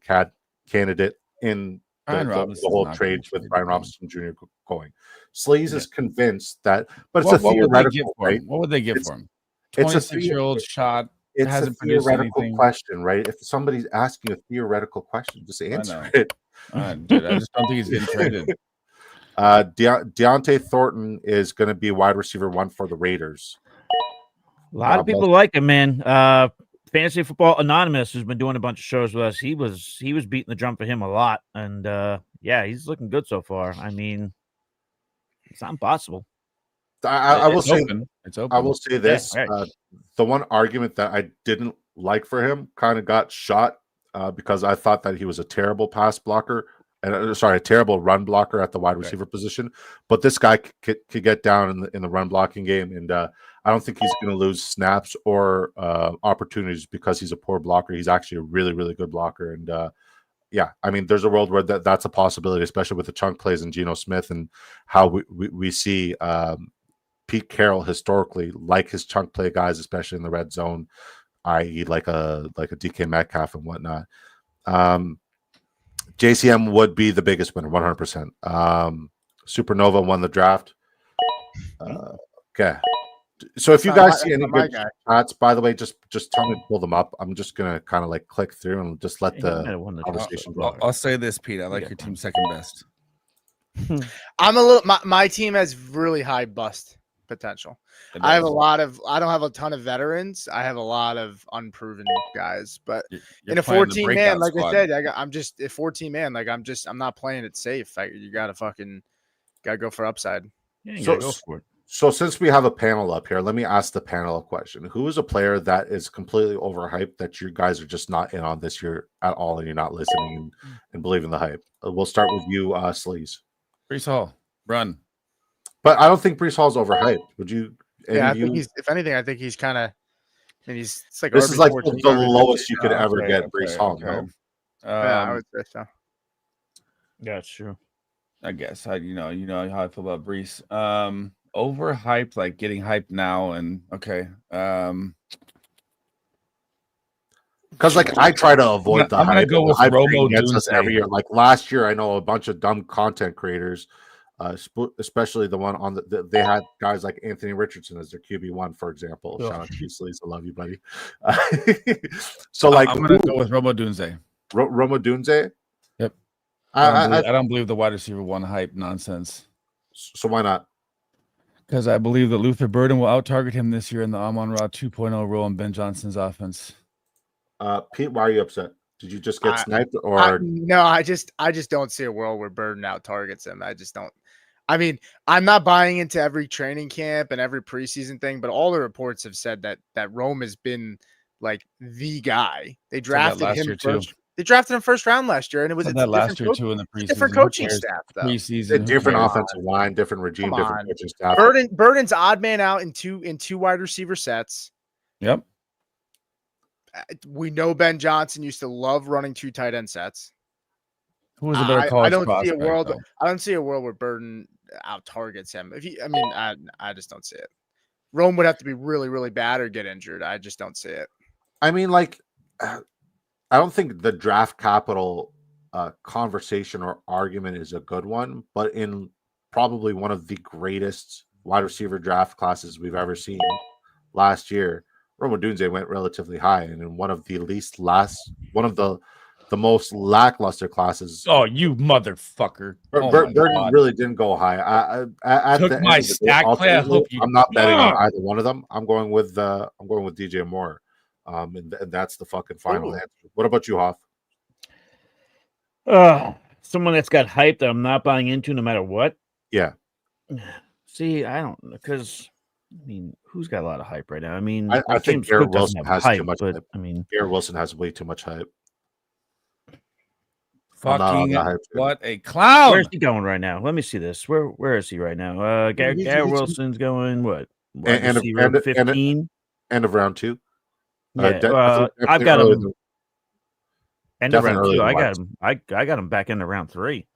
candidate in the whole trades with Brian Robinson Jr. going. Sleaze is convinced that, but it's a theoretical. What would they give for him? 26-year-old shot. It's a theoretical question, right? If somebody's asking a theoretical question, just answer it. Dude, I just don't think he's getting traded. Deontay Thornton is going to be wide receiver 1 for the Raiders. A lot of people like him, man. Fantasy Football Anonymous, who's been doing a bunch of shows with us, he was beating the drum for him a lot, and he's looking good so far. I mean, it's not impossible. I will say it's open. I will say this: the one argument that I didn't like for him kind of got shot because I thought that he was a terrible pass blocker and a terrible run blocker at the wide receiver position. But this guy could get down in the run blocking game, and I don't think he's going to lose snaps or opportunities because he's a poor blocker. He's actually a really, really good blocker, and I mean, there's a world where that's a possibility, especially with the chunk plays and Geno Smith and how we see. Pete Carroll historically like his chunk play guys, especially in the red zone, i.e. like a DK Metcalf and whatnot. JCM would be the biggest winner, 100%. Supernova won the draft. Okay. So if you guys see any good shots, by the way, just tell me to pull them up. I'm just gonna kind of like click through and just let the conversation go. I'll say this, Pete. I like your team second best. I'm a little. My team has really high bust potential. I don't have a ton of veterans. I have a lot of unproven guys, but in a 14 man, like squad. I said, I'm just a 14 man. Like I'm not playing it safe. You gotta go for upside. Yeah, go for it. So since we have a panel up here, let me ask the panel a question. Who is a player that is completely overhyped that you guys are just not in on this year at all, and you're not listening and believing the hype? We'll start with you, Sleaze. Brees Hall, run. But I don't think Brees Hall's overhyped. Would you? Yeah, I think he's. If anything, I think he's kind of. I mean, it's like This is like RB14. the lowest you could Okay, ever get Brees okay, Hall. okay. No? Yeah, I would say so. Yeah, it's true. I guess you know how I feel about Brees. Overhyped, like getting hyped now, and okay. Because like I try to avoid the I'm gonna hype. go with Hype Romo against us Doomsday. every year. Like last year, I know a bunch of dumb content creators, especially the one on they had guys like Anthony Richardson as their QB1, for example. Ugh. Shout out to you, Sleaze. I love you, buddy. So like I'm gonna go with Romo Doomsday. Romo Doomsday. Yep. I I don't believe the wide receiver one hype nonsense. So why not? Because I believe that Luther Burden will out-target him this year in the Amon-Ra 2.0 role in Ben Johnson's offense. Pete, why are you upset? Did you just get sniped or no? I just don't see a world where Burden out targets him. I just don't. I mean, I'm not buying into every training camp and every preseason thing, but all the reports have said that Rome has been like the guy. They drafted him first. They drafted him first round last year, and it was that last year too in the preseason. Different coaching staff, though. Preseason, different offensive line, different regime, different coaching staff. Burden's odd man out in two wide receiver sets. Yep. We know Ben Johnson used to love running 2 tight end sets. Who was a better college prospect? I don't see a world where Burden out targets him. I just don't see it. Rome would have to be really, really bad or get injured. I just don't see it. I mean, like, I don't think the draft capital conversation or argument is a good one, but in probably one of the greatest wide receiver draft classes we've ever seen last year, Romo Dunze went relatively high, and in one of the most lackluster classes. Oh, you motherfucker! Burden really didn't go high. I took my stack play. I hope you. I'm not betting on either one of them. I'm going with DJ Moore, and that's the fucking final answer. What about you, Hoff? Someone that's got hype that I'm not buying into, no matter what. Yeah. See, I don't because. I mean, who's got a lot of hype right now? I mean, I think Garrett Wilson has too much hype. I mean, Garrett Wilson has way too much hype. Fucking what a clown! Where's he going right now? Let me see this. Where is he right now? Garrett Wilson's going what? End of 15? End of round 2. Yeah, I've got him. End of round 2. I got him back into round 3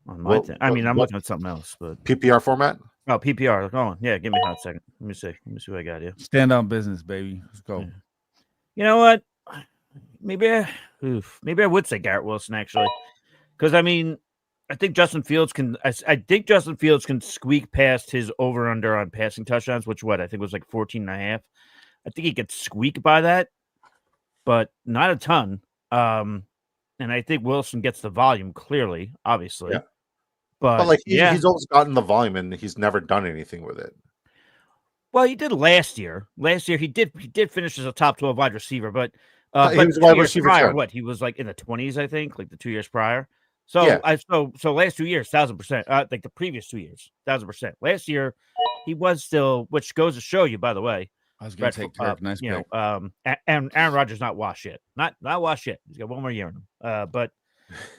on my thing. I mean, I'm looking at something else, but PPR format. Oh, PPR. Go on. Yeah, give me a hot second. Let me see what I got here. Stand on business, baby. Let's go. Yeah. You know what? Maybe I would say Garrett Wilson actually, because I mean, I think Justin Fields can. I think Justin Fields can squeak past his over under on passing touchdowns, which I think was like 14.5. I think he could squeak by that, but not a ton. And I think Wilson gets the volume clearly, obviously. Yeah. But like he's always gotten the volume and he's never done anything with it. Well, he did last year. Last year he did finish as a top 12 wide receiver, but he was a wide receiver prior, he was like in the 20s, I think, like the 2 years prior. So yeah. So last 2 years, 1,000%. Like the previous 2 years, 1,000%. Last year he was still, which goes to show you, by the way. I was going to take Kirk. Nice pick. And Aaron Rodgers not washed yet. Not washed yet. He's got one more year in him. But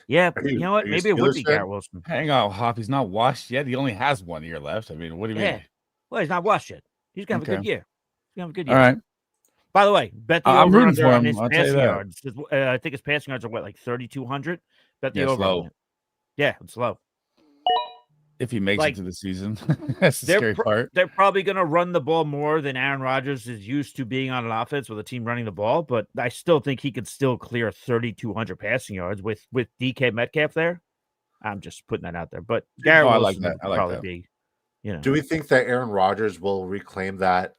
yeah, you know what? Maybe it would be Garrett Wilson. Hang on, Hop. He's not washed yet. He only has 1 year left. I mean, what do you mean? Well, he's not washed yet. He's gonna have a good year. He's gonna have a good year. All right. By the way, bet the I'm rooting for him. His I'll passing yards. I think his passing yards are like 3,200. Bet the over. Low. Yeah, it's low. If he makes it to the season, that's the scary part. They're probably going to run the ball more than Aaron Rodgers is used to being on an offense with a team running the ball. But I still think he could still clear 3,200 passing yards with DK Metcalf there. I'm just putting that out there. But Garrett Wilson I like that. Probably be, Do we think that Aaron Rodgers will reclaim that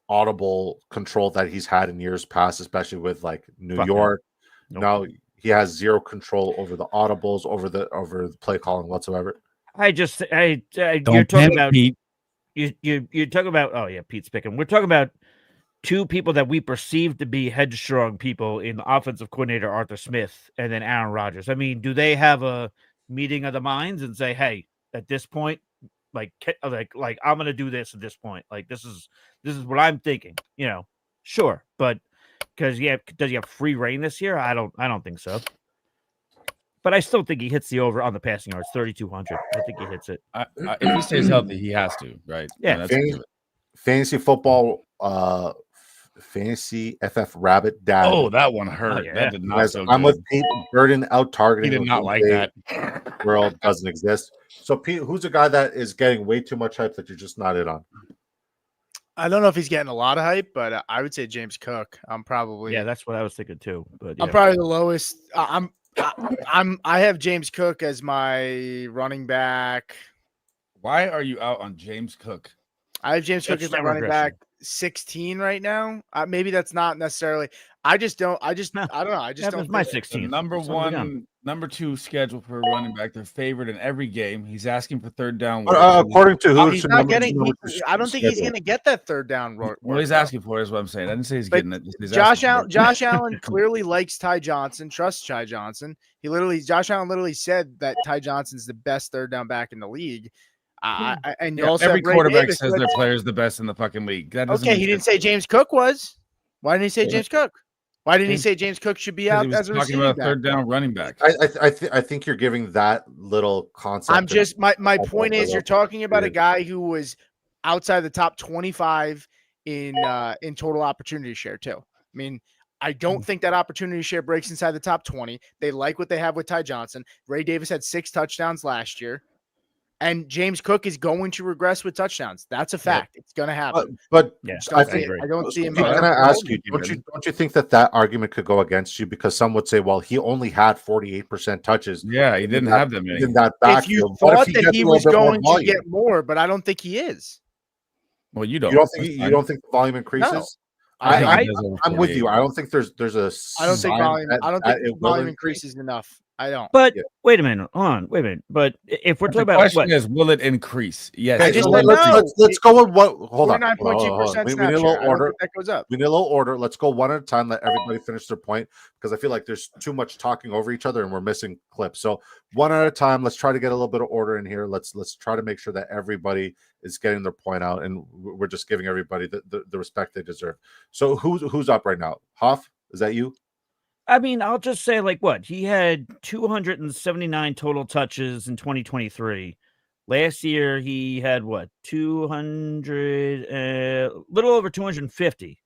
audible control that he's had in years past, especially with like New York? Nope. Now he has zero control over the audibles, over the play calling whatsoever. You're talking about Pete. You're talking about. Oh yeah, Pete's picking. We're talking about two people that we perceive to be headstrong people in offensive coordinator Arthur Smith and then Aaron Rodgers. I mean, do they have a meeting of the minds and say, "Hey, at this point, like I'm gonna do this at this point. Like this is what I'm thinking. Sure, but does he have free reign this year? I don't think so. But I still think he hits the over on the passing yards, 3,200. I think he hits it. If he stays healthy, he has to, right? Yeah. Fantasy football, fantasy FF Rabbit Dad. Oh, that one hurt. yeah. That did not so I'm good. with Pete. Burden out targeting. He did not like that. World doesn't exist. So Pete, who's a guy that is getting way too much hype that you're just not in on? I don't know if he's getting a lot of hype, but I would say James Cook. I'm probably that's what I was thinking too. But I'm probably the lowest. I have James Cook as my running back. Why are you out on James Cook? I have James Cook as my running back 16 right now. Maybe that's not necessarily. I don't know. I just don't. My think 16. Number 2 schedule for a running back. They're favored in every game. He's asking for third down. According to who? He's not getting. I don't think he's going to get that third down. Well, he's asking for it, is what I'm saying. I didn't say he's getting it. Josh Allen clearly likes Ty Johnson, trusts Ty Johnson. Josh Allen literally said that Ty Johnson's the best third down back in the league. And also every quarterback says their player is the best in the fucking league. He didn't say James Cook was. Why didn't he say James Cook? Why didn't he say James Cook should be out as a talking about third down running back? I think you're giving that little concept. I'm just my point is you're talking about a guy who was outside the top 25 in total opportunity share too. I mean, I don't think that opportunity share breaks inside the top 20. They like what they have with Ty Johnson. Ray Davis had 6 touchdowns last year. And James Cook is going to regress with touchdowns. That's a fact. It's going to happen. But I don't see him. Can I ask you? Don't you think that argument could go against you? Because some would say, well, he only had 48% touches. Yeah, he didn't have them in that backfield. If you thought that he was going to get more, but I don't think he is. Well, you don't. You don't think the volume increases? No. I'm with you. I don't think there's a. I don't think volume increases enough. I don't. But wait a minute. Hold on. Wait a minute. But if we're talking about the question is, will it increase? Yes. Let's go with what. Hold on. 49.2%. We need a little order. That goes up. We need a little order. Let's go one at a time. Let everybody finish their point because I feel like there's too much talking over each other and we're missing clips. So one at a time. Let's try to get a little bit of order in here. Let's try to make sure that everybody is getting their point out and we're just giving everybody the respect they deserve. So who's up right now? Hoff, is that you? I mean, I'll just say he had 279 total touches in 2023. Last year he had 200, little over 250.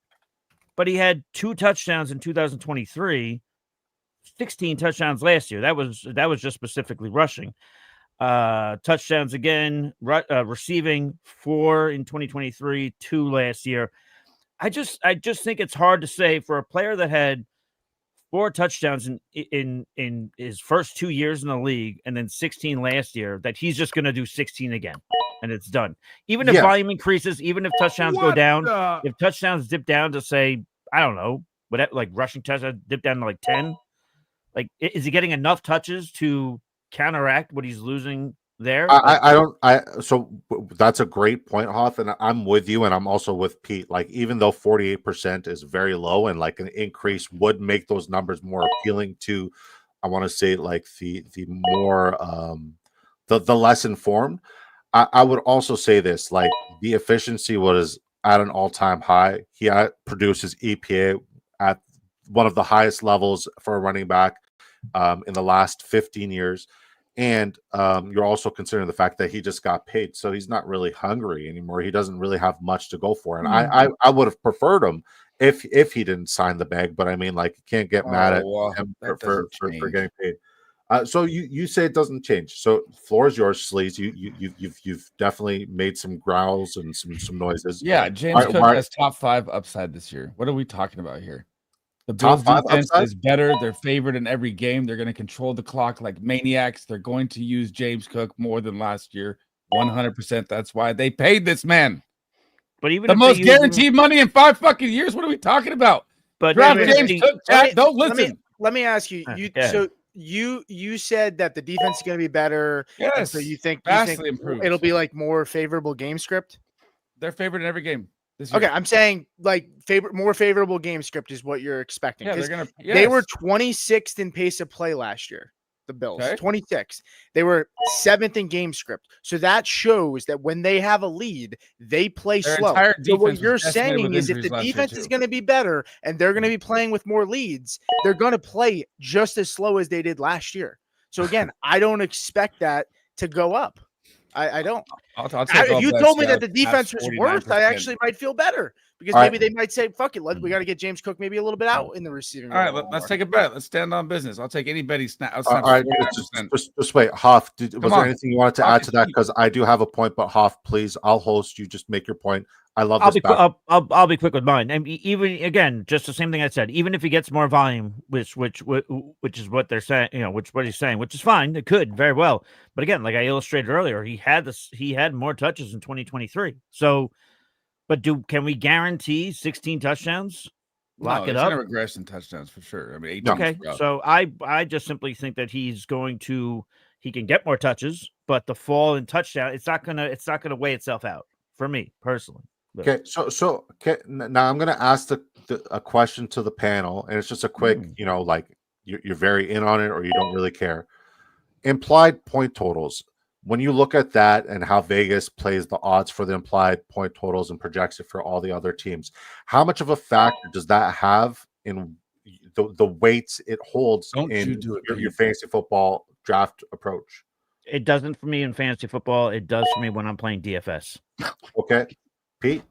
But he had 2 touchdowns in 2023, 16 touchdowns last year. That was just specifically rushing. Touchdowns again, receiving 4 in 2023, 2 last year. I just think it's hard to say for a player that had 4 touchdowns in his first 2 years in the league and then 16 last year that he's just going to do 16 again and it's done. Even if volume increases, even if touchdowns go down, if touchdowns dip down to say, I don't know, rushing touchdowns dip down to 10, is he getting enough touches to counteract what he's losing there? So that's a great point, Hoff, and I'm with you, and I'm also with Pete. Even though 48% is very low, and an increase would make those numbers more appealing to, I want to say the more the less informed. I would also say this: the efficiency was at an all-time high. He produces EPA at one of the highest levels for a running back in the last 15 years. And you're also considering the fact that he just got paid, so he's not really hungry anymore. He doesn't really have much to go for, and I would have preferred him if he didn't sign the bag. But I mean, you can't get mad at him for getting paid. So you say it doesn't change. So floor is yours, Sleaze. You've definitely made some growls and some noises. Yeah, James Cook has top 5 upside this year. What are we talking about here? The Bills defense is better. They're favored in every game. They're going to control the clock like maniacs. They're going to use James Cook more than last year, 100%. That's why they paid this man. But even the most guaranteed money in 5 fucking years. What are we talking about? But James Cook, don't listen. Let me ask you. You said that the defense is going to be better. Yes. So you think improved. It'll be more favorable game script? They're favored in every game. Okay, I'm saying more favorable game script is what you're expecting. Yeah, they were 26th in pace of play last year. The Bills, Okay. 26. They were 7th in game script. So that shows that when they have a lead, they play Their slow. entire So what defense was you're decimated saying with is if injuries the last year, defense too. is going to be better and they're going to be playing with more leads, they're going to play just as slow as they did last year. So again, I don't expect that to go up. I don't. I'll take If all you bets, told me that yeah, the defense past was worse, I 49%. actually might feel better because All maybe right. they might say, "Fuck it, we got to get James Cook maybe a little bit out in the receiving." All right, room a little let's more. take a bet. Let's stand on business. I'll take any bet he I'll All snap right, 49%. just wait. Hoff, was Come there on. anything you wanted to Talk add is to that? cheap. Because I do have a point, but Hoff, please, I'll host you. Just make your point. I love I'll this be quick. back. I'll be quick with mine. And even again, just the same thing I said. Even if he gets more volume, which is what they're saying, which what he's saying, which is fine. It could very well. But again, like I illustrated earlier, he had more touches in 2023. So, but can we guarantee 16 touchdowns? Lock it he's up. gonna regress in touchdowns for sure. I mean, 18. Okay, so I just simply think that he can get more touches, but the fall in touchdown, it's not gonna weigh itself out for me personally. But, Okay, so now I'm going to ask a question to the panel, and it's just a quick, like you're very in on it or you don't really care. Implied point totals. When you look at that and how Vegas plays the odds for the implied point totals and projects it for all the other teams, how much of a factor does that have in the weights it holds Don't in you do it, your Pete. fantasy football draft approach? it doesn't for me in fantasy football. It does for me when I'm playing DFS. Okay, Pete.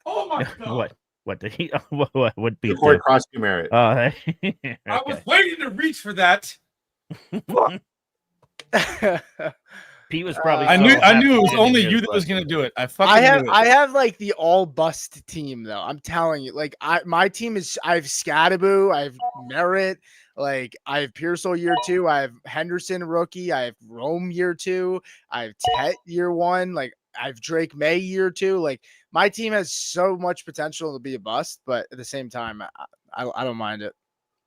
Oh my god! What did he? What beat Corey that? Krosky Marriott. Okay. I was waiting to reach for that. Pete was probably. I so knew happy it was he didn't only hear you the that was question. gonna do it. I fucking knew it. I have like the all bust team though. I'm telling you, like my team is. I have Scadaboo, I have Merritt, like I have Pearsall year 2, I have Henderson rookie, I have Rome year 2, I have Tet year 1, like I have Drake May year 2. Like my team has so much potential to be a bust, but at the same time, I don't mind it.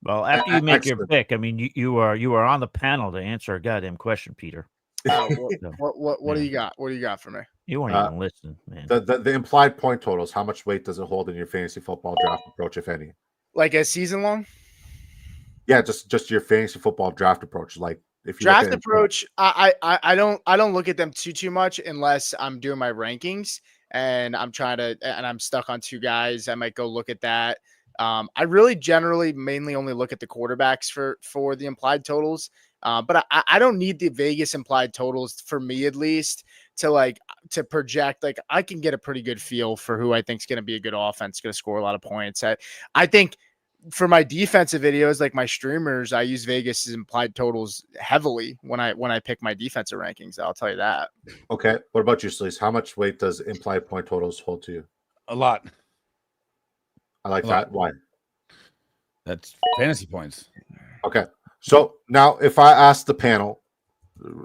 Well, after you make your Excellent. pick, I mean, you are on the panel to answer a goddamn question, Peter. What do you got? What do you got for me? You weren't even listening, man. The implied point totals, how much weight does it hold in your fantasy football draft approach, if any? Like a season long? Yeah, just your fantasy football draft approach. Like if you Draft look at approach, I don't look at them too much unless I'm doing my rankings and I'm stuck on 2 guys. I might go look at that. I really generally mainly only look at the quarterbacks for the implied totals. But I don't need the Vegas implied totals for me at least to project. Like I can get a pretty good feel for who I think is going to be a good offense, going to score a lot of points. I think for my defensive videos, like my streamers, I use Vegas's implied totals heavily when I pick my defensive rankings. I'll tell you that. Okay, what about you, Sleaze? How much weight does implied point totals hold to you? A lot. I like that. Why? That's fantasy points. Okay, so now if I ask the panel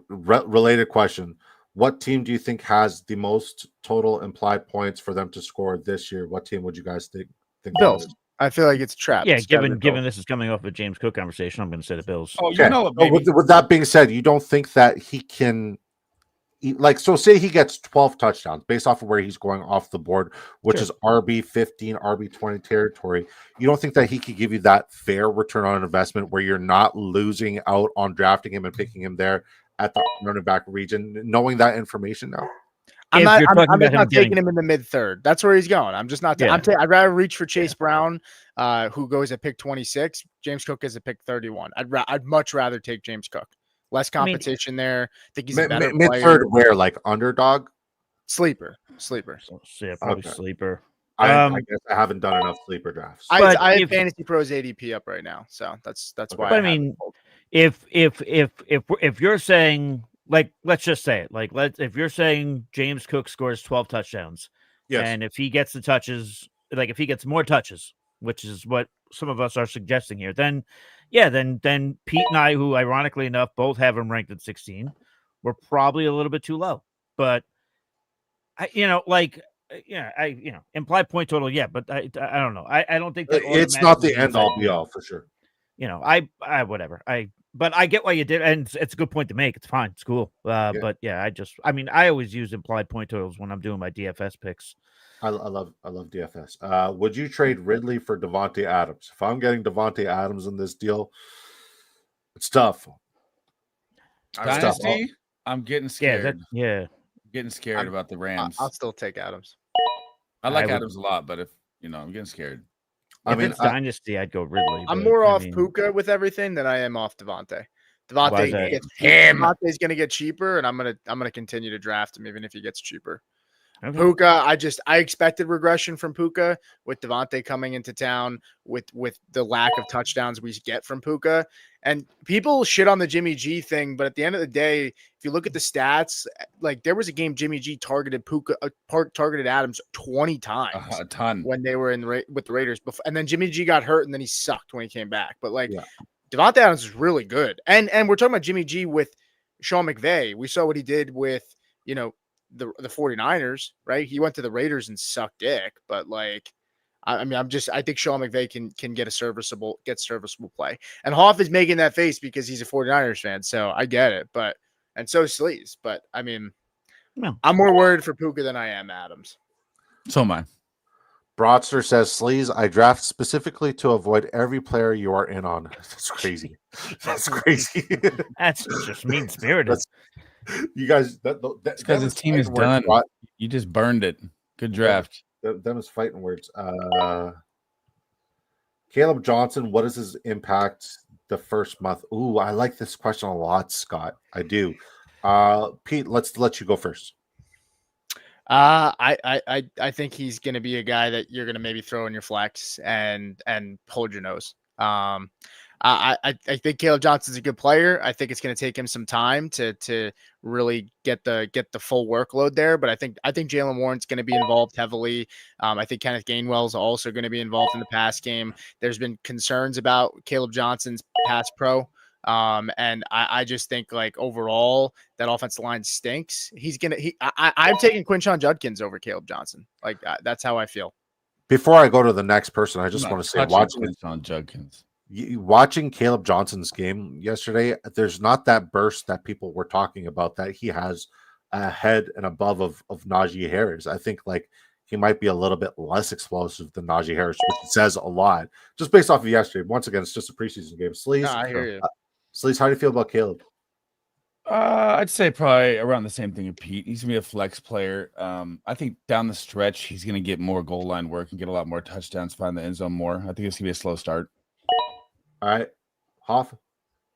related question, what team do you think has the most total implied points for them to score this year? What team would you guys think? Bills. I feel like it's a trap. Yeah, It's gotta be given Bills. this is coming off of James Cook conversation, I'm going to say the Bills. Oh, Okay. you know it, baby. With that being said, you don't think that he can, so say he gets 12 touchdowns based off of where he's going off the board, which is RB 15, RB 20 territory. You don't think that he could give you that fair return on investment where you're not losing out on drafting him and picking him there at the running back region, knowing that information now? I'm If you're talking I'm about just not him getting- taking him in the mid-3rd. That's where he's going. I'm just not. Yeah. I'd rather reach for Chase Brown, who goes at pick 26. James Cook is at pick 31. I'd much rather take James Cook. Less competition there. I think he's a better Mid-3rd player. where, like underdog? Sleeper. So, yeah, probably Okay. sleeper. I guess I haven't done enough sleeper drafts. I But have if- Fantasy Pros ADP up right now, so that's why. But I mean, if you're saying, like, let's just say it, like, if you're saying James Cook scores 12 touchdowns, and if he gets the touches, like if he gets more touches, which is what some of us are suggesting here, then Pete and I, who ironically enough both have him ranked at 16, we're probably a little bit too low. But implied point total, yeah, but I don't know. I don't think that It's not the automatically end all means be all for sure. I whatever. But I get why you did, and it's a good point to make. It's fine. It's cool. But yeah, I always use implied point totals when I'm doing my DFS picks. I love DFS. Would you trade Ridley for Devontae Adams? If I'm getting Devontae Adams in this deal, It's tough. Dynasty, I'm getting Yeah, scared. yeah. Scared about the Rams. I'll still take Adams. I like Adams a lot, but if I'm getting scared. If it's Dynasty, I'd go Ridley. I'm more off Puka with everything than I am off Devontae. Devontae's going to get cheaper, and I'm gonna continue to draft him even if he gets cheaper. Okay. Puka, I expected regression from Puka with Devontae coming into town with the lack of touchdowns we get from Puka. And people shit on the Jimmy G thing, but at the end of the day, if you look at the stats, like there was a game Jimmy G targeted targeted Adams 20 times, a ton when they were with the Raiders before, and then Jimmy G got hurt and then he sucked when he came back. But Devontae Adams is really good, and we're talking about Jimmy G with Sean McVay. We saw what he did with the 49ers, right? He went to the Raiders and sucked dick, but I think Sean McVay can get serviceable play. And Hoff is making that face because he's a 49ers fan, so I get it. And so is Sleaze. But I'm more worried for Puka than I am Adams. So am I. Broadster says, Sleaze, I draft specifically to avoid every player you are in on. That's crazy. That's crazy. That's just mean-spirited. You guys, because his team is done. You just burned it. Good draft. Them is fighting words. Caleb Johnson, what is his impact the first month? Ooh, I like this question a lot, Scott. I do. Pete, let's let you go first. I think he's going to be a guy that you're going to maybe throw in your flex and hold your nose. I think Caleb Johnson's a good player. I think it's going to take him some time to really get the full workload there. But I think Jaylen Warren's going to be involved heavily. I think Kenneth Gainwell's also going to be involved in the pass game. There's been concerns about Caleb Johnson's pass pro. And I just think overall that offensive line stinks. I'm taking Quinshon Judkins over Caleb Johnson. That's how I feel. Before I go to the next person, I just want to say watching Quinshon Judkins. Watching Caleb Johnson's game yesterday, there's not that burst that people were talking about that he has ahead and above of Najee Harris. I think he might be a little bit less explosive than Najee Harris, which says a lot just based off of yesterday. Once again, it's just a preseason game. Sleaze, I hear you. Sleaze, how do you feel about Caleb? I'd say probably around the same thing with Pete. He's gonna be a flex player. I think down the stretch he's gonna get more goal line work and get a lot more touchdowns, find the end zone more. I think it's gonna be a slow start. All right, Hoff.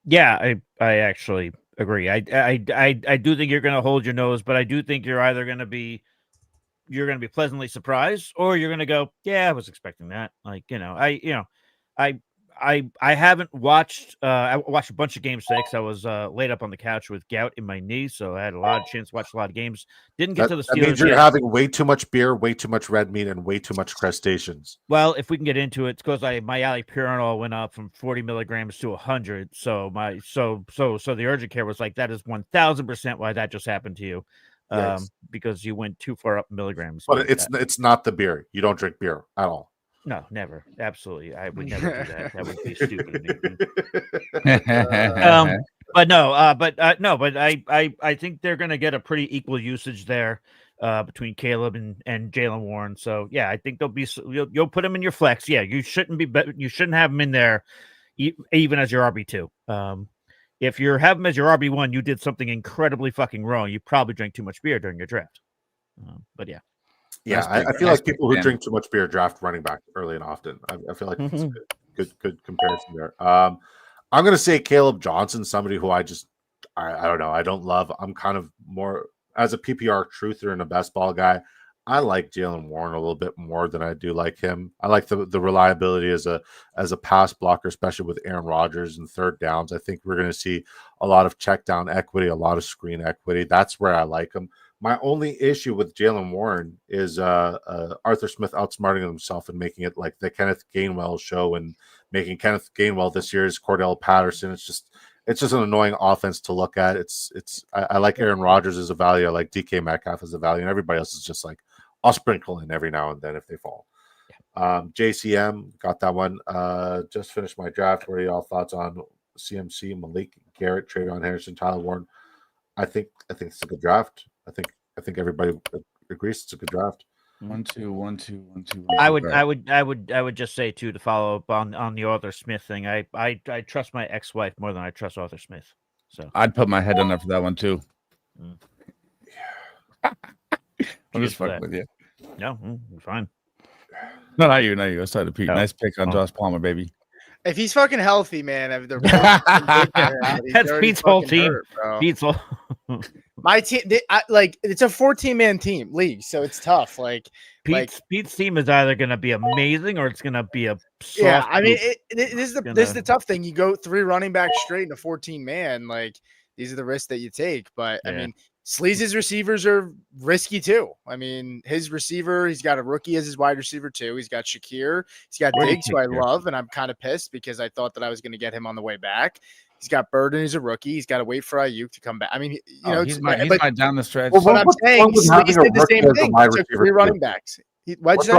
Yeah, I actually agree. I do think you're going to hold your nose, but I do think you're either going to be pleasantly surprised, or you're going to go, yeah, I was expecting that. I haven't watched. I watched a bunch of games today because I was laid up on the couch with gout in my knee, so I had a lot of chance to watch a lot of games. Didn't get to the Steelers. That means you're having way too much beer, way too much red meat, and way too much crustaceans. Well, if we can get into it, it's because my allopurinol went up from 40 milligrams to 100. So the urgent care was like, that is 1,000% why that just happened to you, because you went too far up in milligrams. But it's not the beer. You don't drink beer at all. No, never. Absolutely. I would never do that. That would be stupid of me. But I think they're going to get a pretty equal usage there between Caleb and Jaylen Warren. So yeah, I think you'll put him in your flex. Yeah, you shouldn't have him in there even as your RB2. If you have him as your RB1, you did something incredibly fucking wrong. You probably drank too much beer during your draft. But yeah. Yeah, I feel like people who drink too much beer draft running back early and often. I feel like it's a good comparison there. I'm going to say Caleb Johnson, somebody who I don't know. I don't love. I'm kind of more as a PPR truther and a best ball guy. I like Jaylen Warren a little bit more than I do like him. I like the reliability as a pass blocker, especially with Aaron Rodgers and third downs. I think we're going to see a lot of check down equity, a lot of screen equity. That's where I like him. My only issue with Jaylen Warren is Arthur Smith outsmarting himself and making it like the Kenneth Gainwell show and making Kenneth Gainwell this year's Cordell Patterson. It's just an annoying offense to look at. I like Aaron Rodgers as a value. I like DK Metcalf as a value, and everybody else is just like, I'll sprinkle in every now and then if they fall. JCM, got that one. Just finished my draft. What are y'all thoughts on CMC, Malik Garrett, Travion Harrison, Tyler Warren? I think it's a good draft. I think everybody agrees it's a good draft. 1, 2, 1, 2, 1, 2, 1, 2. I Right. would just say too, to follow up on the Arthur Smith thing. I trust my ex-wife more than I trust Arthur Smith. So I'd put my head on there for that one too. Mm. I'm just for fucking that. with you. no, fine. No, not you. I started to Pete. Oh. Nice pick on Oh. Josh Palmer, baby. If he's fucking healthy, man, the risk is big to him, but he's That's already Pete's whole fucking team. hurt, bro. Pete's whole. My team, it's a 14-man team league, so it's tough. Pete's team is either going to be amazing or it's going to be a soft Yeah, I mean, group. this is the tough thing. You go 3 running backs straight into 14-man. Like, these are the risks that you take. But I Yeah. mean, Sleaze's receivers are risky too. I mean, his receiver, he's got a rookie as his wide receiver too. He's got Shakir. He's got Where do you Diggs, who take I Shakir? love, and I'm kind of pissed because I thought that I was going to get him on the way back. He's got Burden, who's a rookie. He's got to wait for Ayuk to come back. I mean, he's my down the stretch. Well, but I'm saying with having Sleaze a did the rookie same as a thing. wide He took receiver 3 too? running backs. What's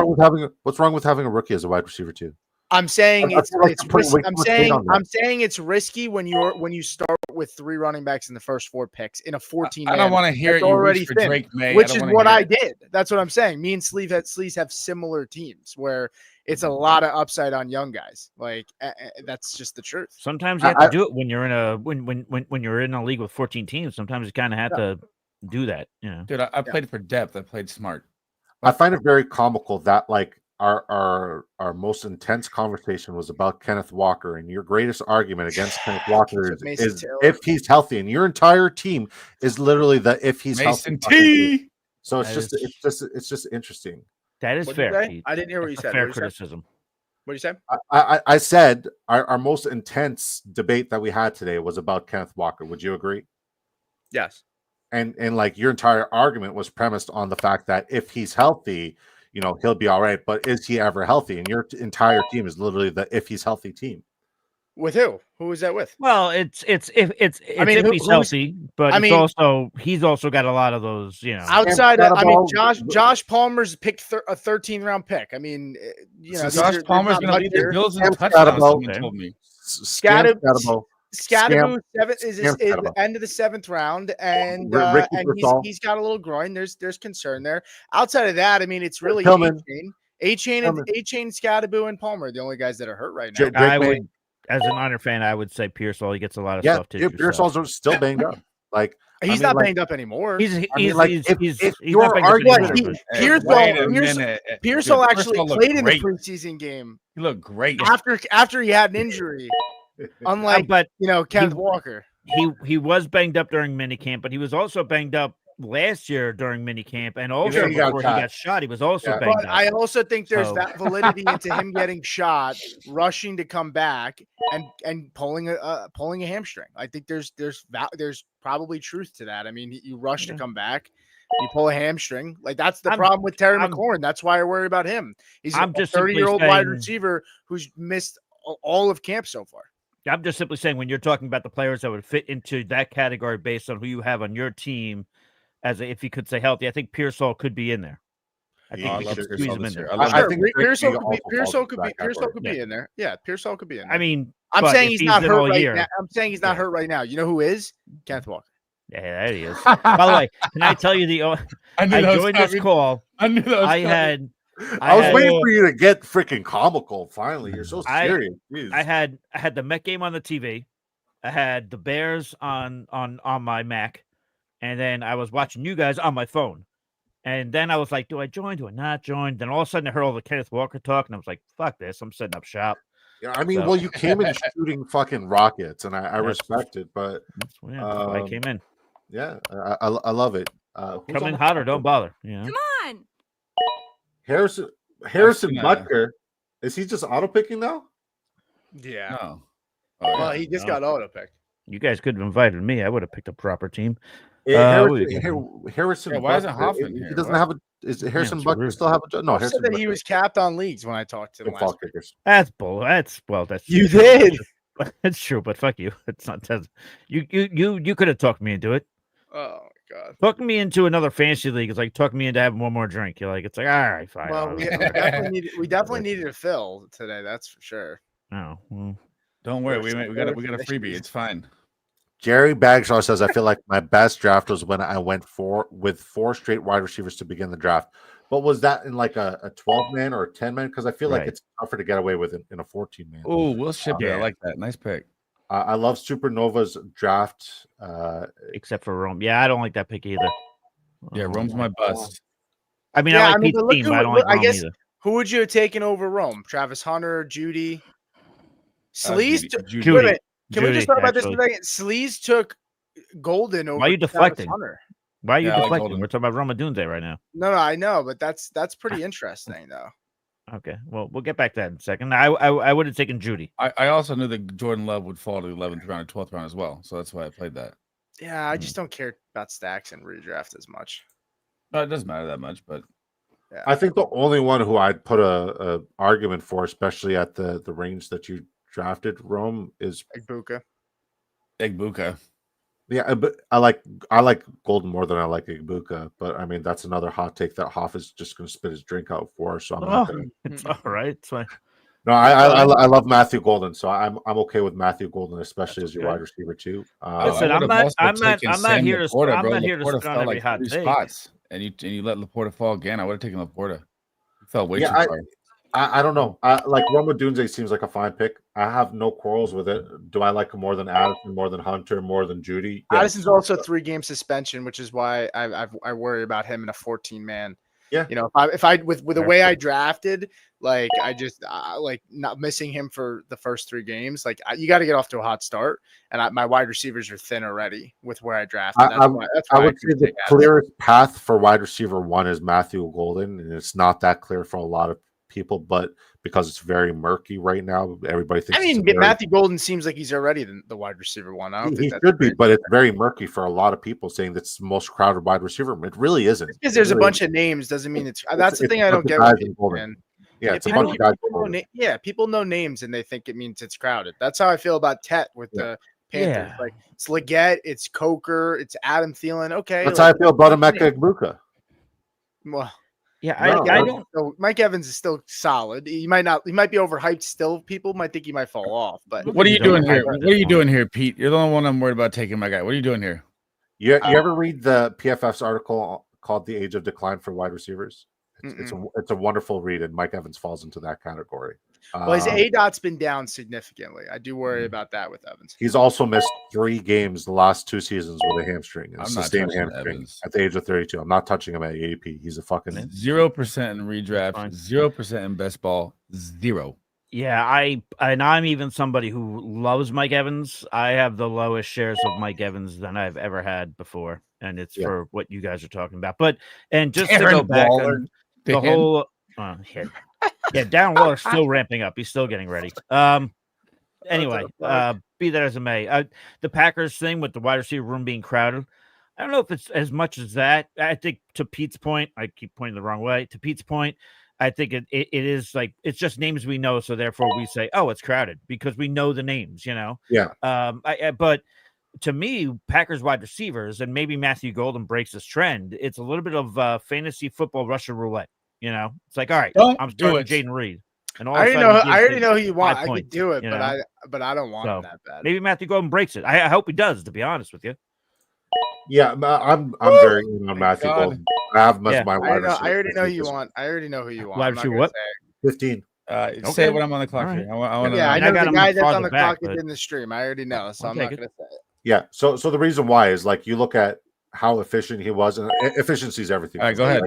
wrong with having a rookie as a wide receiver too? I'm saying I feel like it's you're putting risky. way too much weight on that. I'm saying it's risky when you start with 3 running backs in the first 4 picks in a 14. I don't want to hear it. You already reach for thin, Drake May, which is what I hear it. did. That's what I'm saying. Me and Sleaze have similar teams where it's a lot of upside on young guys. Like that's just the truth. Sometimes you have to do it when you're in a when you're in a league with 14 teams. Sometimes you kind of have to do that. Dude, I played for depth. I played smart. I find it very comical that like our most intense conversation was about Kenneth Walker, and your greatest argument against Kenneth Walker is if he's healthy, and your entire team is literally the if he's Mason healthy. T. So it's just interesting. That is fair. I didn't hear what you said. Fair criticism. What did you say? I said our most intense debate that we had today was about Kenneth Walker. Would you agree? Yes. And like your entire argument was premised on the fact that if he's healthy, you know, he'll be all right. But is he ever healthy? And your entire team is literally the if he's healthy team. With who? Who is that with? Well, it's if he's healthy, but he's also got a lot of those, you know. Outside, Josh Palmer's picked a 13th-round pick. I mean, you know, Josh Palmer's going to lead the Bills in touchdowns. Someone told me. Scadaboo is the end of the 7th round, and he's got a little groin. There's concern there. Outside of that, I mean, it's really A-Chain, Scadaboo, and Palmer are the only guys that are hurt right now. I would, as an Honor fan, I would say Pearsall. He gets a lot of stuff too. Pearsall's still banged up. Like he's not banged up anymore. He's not banged up anymore. Pearsall actually played in the preseason game. He looked great after he had an injury. Unlike, Kenneth Walker. He was banged up during minicamp, but he was also banged up last year during minicamp, and also before he got shot, he was also banged up. I also think there's that validity into him getting shot, rushing to come back, and pulling a hamstring. I think there's probably truth to that. I mean, you rush to come back, you pull a hamstring. Like that's the problem with Terry McLaurin. That's why I worry about him. He's a 30-year-old wide receiver who's missed all of camp so far. I'm just simply saying when you're talking about the players that would fit into that category based on who you have on your team, if you could say healthy, I think Pearsall could be in there. I think we could squeeze him in there. I think Pearsall could be in there. Yeah, Pearsall could be in there. I mean, I'm saying he's not hurt right now. I'm saying he's not hurt right now. You know who is? Kenneth Walker. Yeah, there he is. By the way, can I tell you I joined this call. I knew that was I was waiting for you to get freaking comical. Finally, you're so serious. I had the Met game on the TV. I had the Bears on my Mac, and then I was watching you guys on my phone. And then I was like, "Do I join? Do I not join?" Then all of a sudden, I heard all the Kenneth Walker talk, and I was like, "Fuck this! I'm setting up shop." Yeah, I mean, well, you came in shooting fucking rockets, and I respect it, but that's why I came in. Yeah, I love it. Come in hot or don't bother. Come on. Harrison Butker, is he just auto picking now? Yeah. No. Well, he just got auto picked. You guys could have invited me. I would have picked a proper team. Harrison. Why isn't Hoffman here? He doesn't have a. Is Harrison Butker still have a job? No, Harrison said that he was capped on leagues when I talked to him last week. That's bull. That's you did. That's true, but fuck you. It's not. You could have talked me into it. Oh my god. Talking me into another fantasy league is like talking me into having one more drink. You're like, it's like, all right, fine. Well, we definitely needed a fill today. That's for sure. Oh, well, don't worry. We got a freebie. It's fine. Jerry Bagshaw says, I feel like my best draft was when I went with 4 straight wide receivers to begin the draft. But was that in like a 12-man or a 10-man? Because I feel like it's tougher to get away with in a 14-man. Oh, we'll ship it. I like that. Nice pick. I love Supernova's draft. Except for Rome. Yeah, I don't like that pick either. Yeah, Rome's my bust. I mean, I like Pete's team, but I don't like Rome either. Who would you have taken over Rome? Travis Hunter, Judy? Sleaze? Judy. Wait a minute. Can we just talk about this actually. for a second? Sleaze took Golden over. Why are you deflecting? Hunter. Why are you deflecting? We're talking about Roma Dunze right now. No, I know, but that's pretty interesting, though. Okay, well, we'll get back to that in a second. I would have taken Judy. I also knew that Jordan Love would fall to the 11th round or 12th round as well, so that's why I played that. Yeah, I just don't care about stacks and redraft as much. No, it doesn't matter that much, but yeah. I think the only one who I'd put a argument for, especially at the range that you drafted, Rome, is Egbuka. Yeah, but I like Golden more than I like Egbuka, but I mean that's another hot take that Hoff is just going to spit his drink out for. So I'm not gonna... It's all right. It's fine. No, I love Matthew Golden, so I'm okay with Matthew Golden, especially as your wide receiver too. Listen, I'm not here to spit on every hot take. Spots, and you let Laporta fall again. I would have taken Laporta. He fell way too far. I don't know. Like Roma Dunze seems like a fine pick. I have no quarrels with it. Do I like him more than Addison, more than Hunter, more than Judy? Yeah. Addison's also 3-game suspension, which is why I worry about him in a 14-man. Yeah, you know, if I with the way I drafted, like I just like not missing him for the first 3 games. Like you got to get off to a hot start, and my wide receivers are thin already with where I drafted. That's why I would say the clearest path for wide receiver 1 is Matthew Golden, and it's not that clear for a lot of people, but because it's very murky right now, everybody thinks. I mean, Matthew Golden seems like he's already the wide receiver 1. I don't think he should be, but it's very murky for a lot of people saying that's the most crowded wide receiver. It really isn't. Because there's a bunch of names doesn't mean it's. That's the thing I don't get with people, man. Yeah, it's a bunch of guys. People know names and they think it means it's crowded. That's how I feel about TEP with the Panthers. Yeah. Like it's Leggett, it's Coker, it's Adam Thielen. Okay, that's how I feel about Emeka Egbuka. Well. Yeah, I don't. So Mike Evans is still solid. He might be overhyped still. People might think he might fall off. But what are you doing here? What are you doing here, Pete? You're the only one I'm worried about taking my guy. What are you doing here? You ever read the PFF's article called "The Age of Decline for Wide Receivers"? It's a wonderful read, and Mike Evans falls into that category. Well, his ADOT's been down significantly. I do worry about that with Evans. He's also missed 3 games the last 2 seasons with a hamstring. And sustained hamstring at the age of 32. I'm not touching him at ADP. He's a fucking 0% in redraft, 0% in best ball, 0. Yeah, I'm even somebody who loves Mike Evans. I have the lowest shares of Mike Evans than I've ever had before, and it's for what you guys are talking about. But to go back on the whole yeah, Darren Waller's still ramping up. He's still getting ready. Anyway, be that as it may, the Packers thing with the wide receiver room being crowded, I don't know if it's as much as that. I think to Pete's point, I keep pointing the wrong way. To Pete's point, I think it is like it's just names we know, so therefore we say, oh, it's crowded because we know the names, you know. Yeah. But to me, Packers wide receivers, and maybe Matthew Golden breaks this trend. It's a little bit of fantasy football Russian roulette. You know, it's like, all right, I'm starting Jaden Reed. And all I already know who you want. I could do it, but I don't want him that bad. Maybe Matthew Golden breaks it. I hope he does, to be honest with you. Yeah, I'm very in on Matthew Golden. I have him as my wide receiver. I already know who you want. I already know who you want. Wide receiver what? 15. Say it when I'm on the clock here. I know the guy that's on the clock is in the stream. I already know, so I'm not going to say it. Yeah, so the reason why is like you look at how efficient he was, and efficiency is everything. All right, go ahead.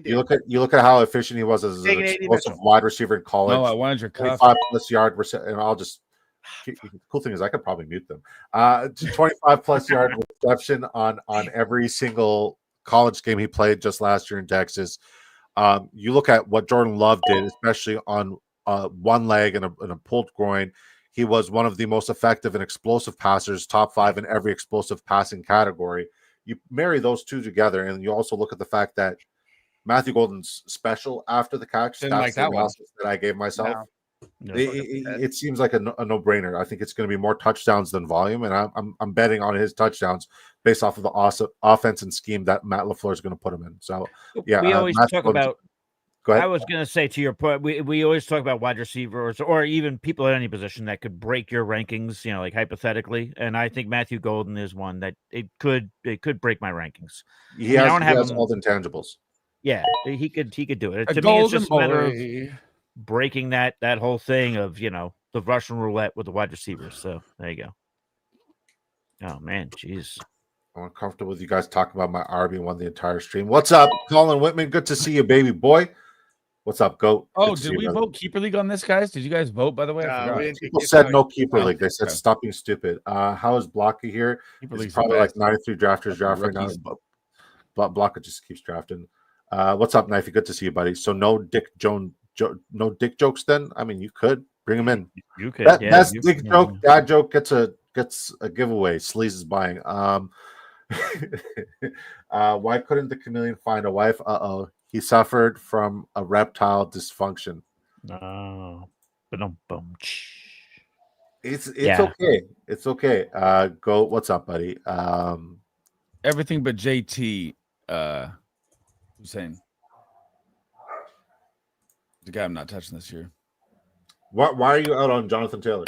You look at how efficient he was as an explosive wide receiver in college. No, I wanted your 25+ yard, and I'll just. The cool thing is I could probably mute them. 25+ yard reception on every single college game he played just last year in Texas. You look at what Jordan Love did, especially on one leg and a pulled groin. He was one of the most effective and explosive passers, top 5 in every explosive passing category. You marry those two together, and you also look at the fact that Matthew Golden's special after the catch. Didn't like that one that I gave myself. No. It seems like a no-brainer. I think it's going to be more touchdowns than volume, and I'm betting on his touchdowns based off of the awesome offense and scheme that Matt LaFleur is going to put him in. So, yeah, we always talk about Go ahead. I was going to say, to your point, we always talk about wide receivers or even people at any position that could break your rankings, like hypothetically. And I think Matthew Golden is one that it could break my rankings. He has all the intangibles. Yeah, he could do it. A To me, it's just a matter of boy. breaking that whole thing of the Russian roulette with the wide receivers. So there you go. Oh man, jeez. I'm uncomfortable with you guys talking about my RB1 the entire stream. What's up, Colin Whitman? Good to see you, baby boy. What's up, Goat? Oh, did we vote Keeper League on this, guys? Did you guys vote, by the way? I forgot. People said no Keeper League. They said stop being stupid. How is Blocky here? He's probably like 93 drafters draft right now. But Blocker just keeps drafting. What's up, Knifey? Good to see you, buddy. So no dick jokes then? I mean, you could bring him in. You could. That's dick joke. Dad joke gets a giveaway. Sleaze is buying. Why couldn't the chameleon find a wife? He suffered from a reptile dysfunction. No. It's okay. It's okay. Go. What's up, buddy? Everything but JT. Who's saying the guy I'm not touching this year? Why are you out on Jonathan Taylor?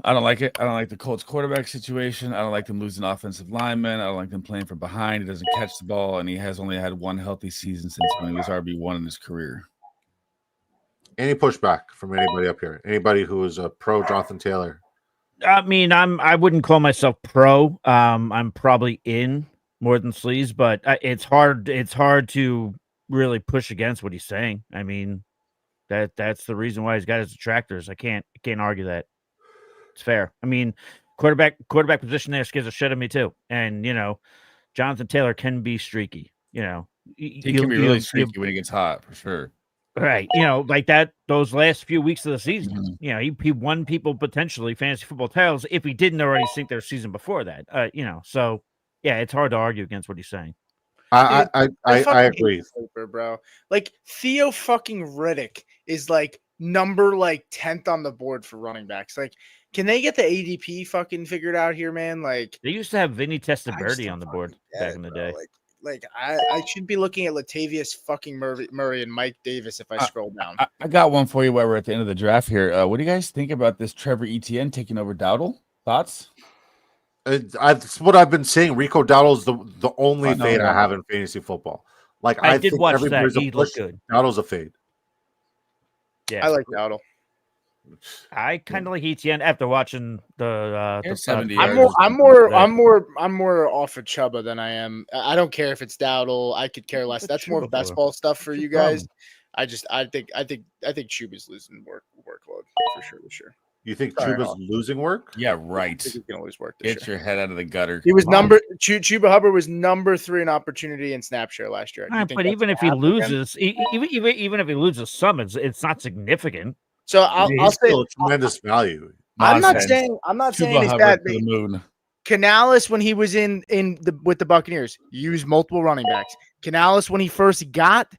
I don't like it. I don't like the Colts quarterback situation. I don't like them losing offensive linemen. I don't like them playing from behind. He doesn't catch the ball, and he has only had one healthy season since when he was RB1 in his career. Any pushback from anybody up here? Anybody who is a pro Jonathan Taylor? I mean, I wouldn't call myself pro. I'm probably in more than Sleaze, but it's hard to really push against what he's saying. I mean, that's the reason why he's got his detractors. I can't argue that. It's fair. I mean, quarterback position there scares the shit out of me too. And Jonathan Taylor can be streaky. He can be really streaky when he gets hot, for sure. Right. Like that. Those last few weeks of the season, he won people potentially fantasy football titles if he didn't already sink their season before that. So yeah, it's hard to argue against what he's saying. I agree, sleeper, bro. Like Theo fucking Riddick is like number 10th on the board for running backs. Like, can they get the ADP fucking figured out here, man? Like, they used to have Vinny Testaverde on the board back in the day. Like I should be looking at Latavius fucking Murray and Mike Davis if I scroll down. I got one for you while we're at the end of the draft here. What do you guys think about this Trevor Etienne taking over Dowdle? Thoughts? That's what I've been saying. Rico Dowdle is the only fade I have in fantasy football. Like I did watch that. He looked good. Dowdle's a fade. Yeah, I like Dowdle. I kind of like Etienne after watching the 70. I'm more off of Chuba than I am. I don't care if it's Dowdle. I could care less. That's more best ball stuff for you guys. I think Chuba's losing workload for sure this year. You think Chuba's losing work? Yeah, right. I think he's gonna lose work. Get your head out of the gutter. He was Chuba Hubbard was number 3 in opportunity and snap share last year. But even if he loses, even if he loses some, it's not significant. So I'll say tremendous value. I'm not saying he's bad. Canales, when he was with the Buccaneers, used multiple running backs. Canales, when he first got,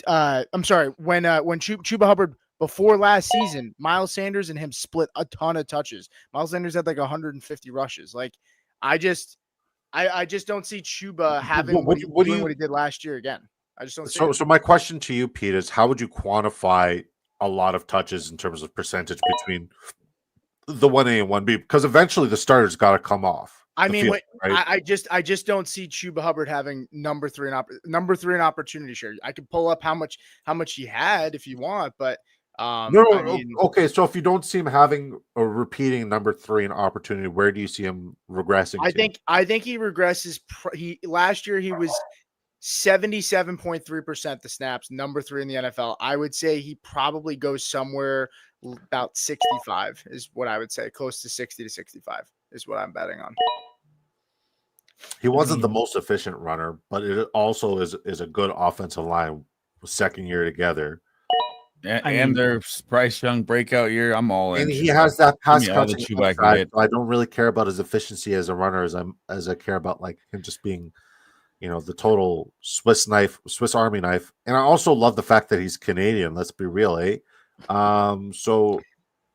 when Chuba Hubbard before last season, Miles Sanders and him split a ton of touches. Miles Sanders had like 150 rushes. Like, I just don't see Chuba having what he did last year again. I just don't. So my question to you, Pete, is how would you quantify a lot of touches in terms of percentage between the 1A and 1B? Because eventually the starter's got to come off. I mean, I just don't see Chuba Hubbard having number 3 in opportunity share. I could pull up how much he had if you want, but okay. So if you don't see him having or repeating number 3 in opportunity, where do you see him regressing? I think he regresses. Last year he was 77.3% the snaps, number 3 in the NFL. I would say he probably goes somewhere about 65 is what I would say. Close to 60 to 65 is what I'm betting on. He wasn't the most efficient runner, but it also is a good offensive line second year together. And their Bryce Young breakout year, I'm all in. And he has that pass catching upside. I don't really care about his efficiency as a runner as I care about like him just being, the total Swiss Army knife. And I also love the fact that he's Canadian. Let's be real, eh? I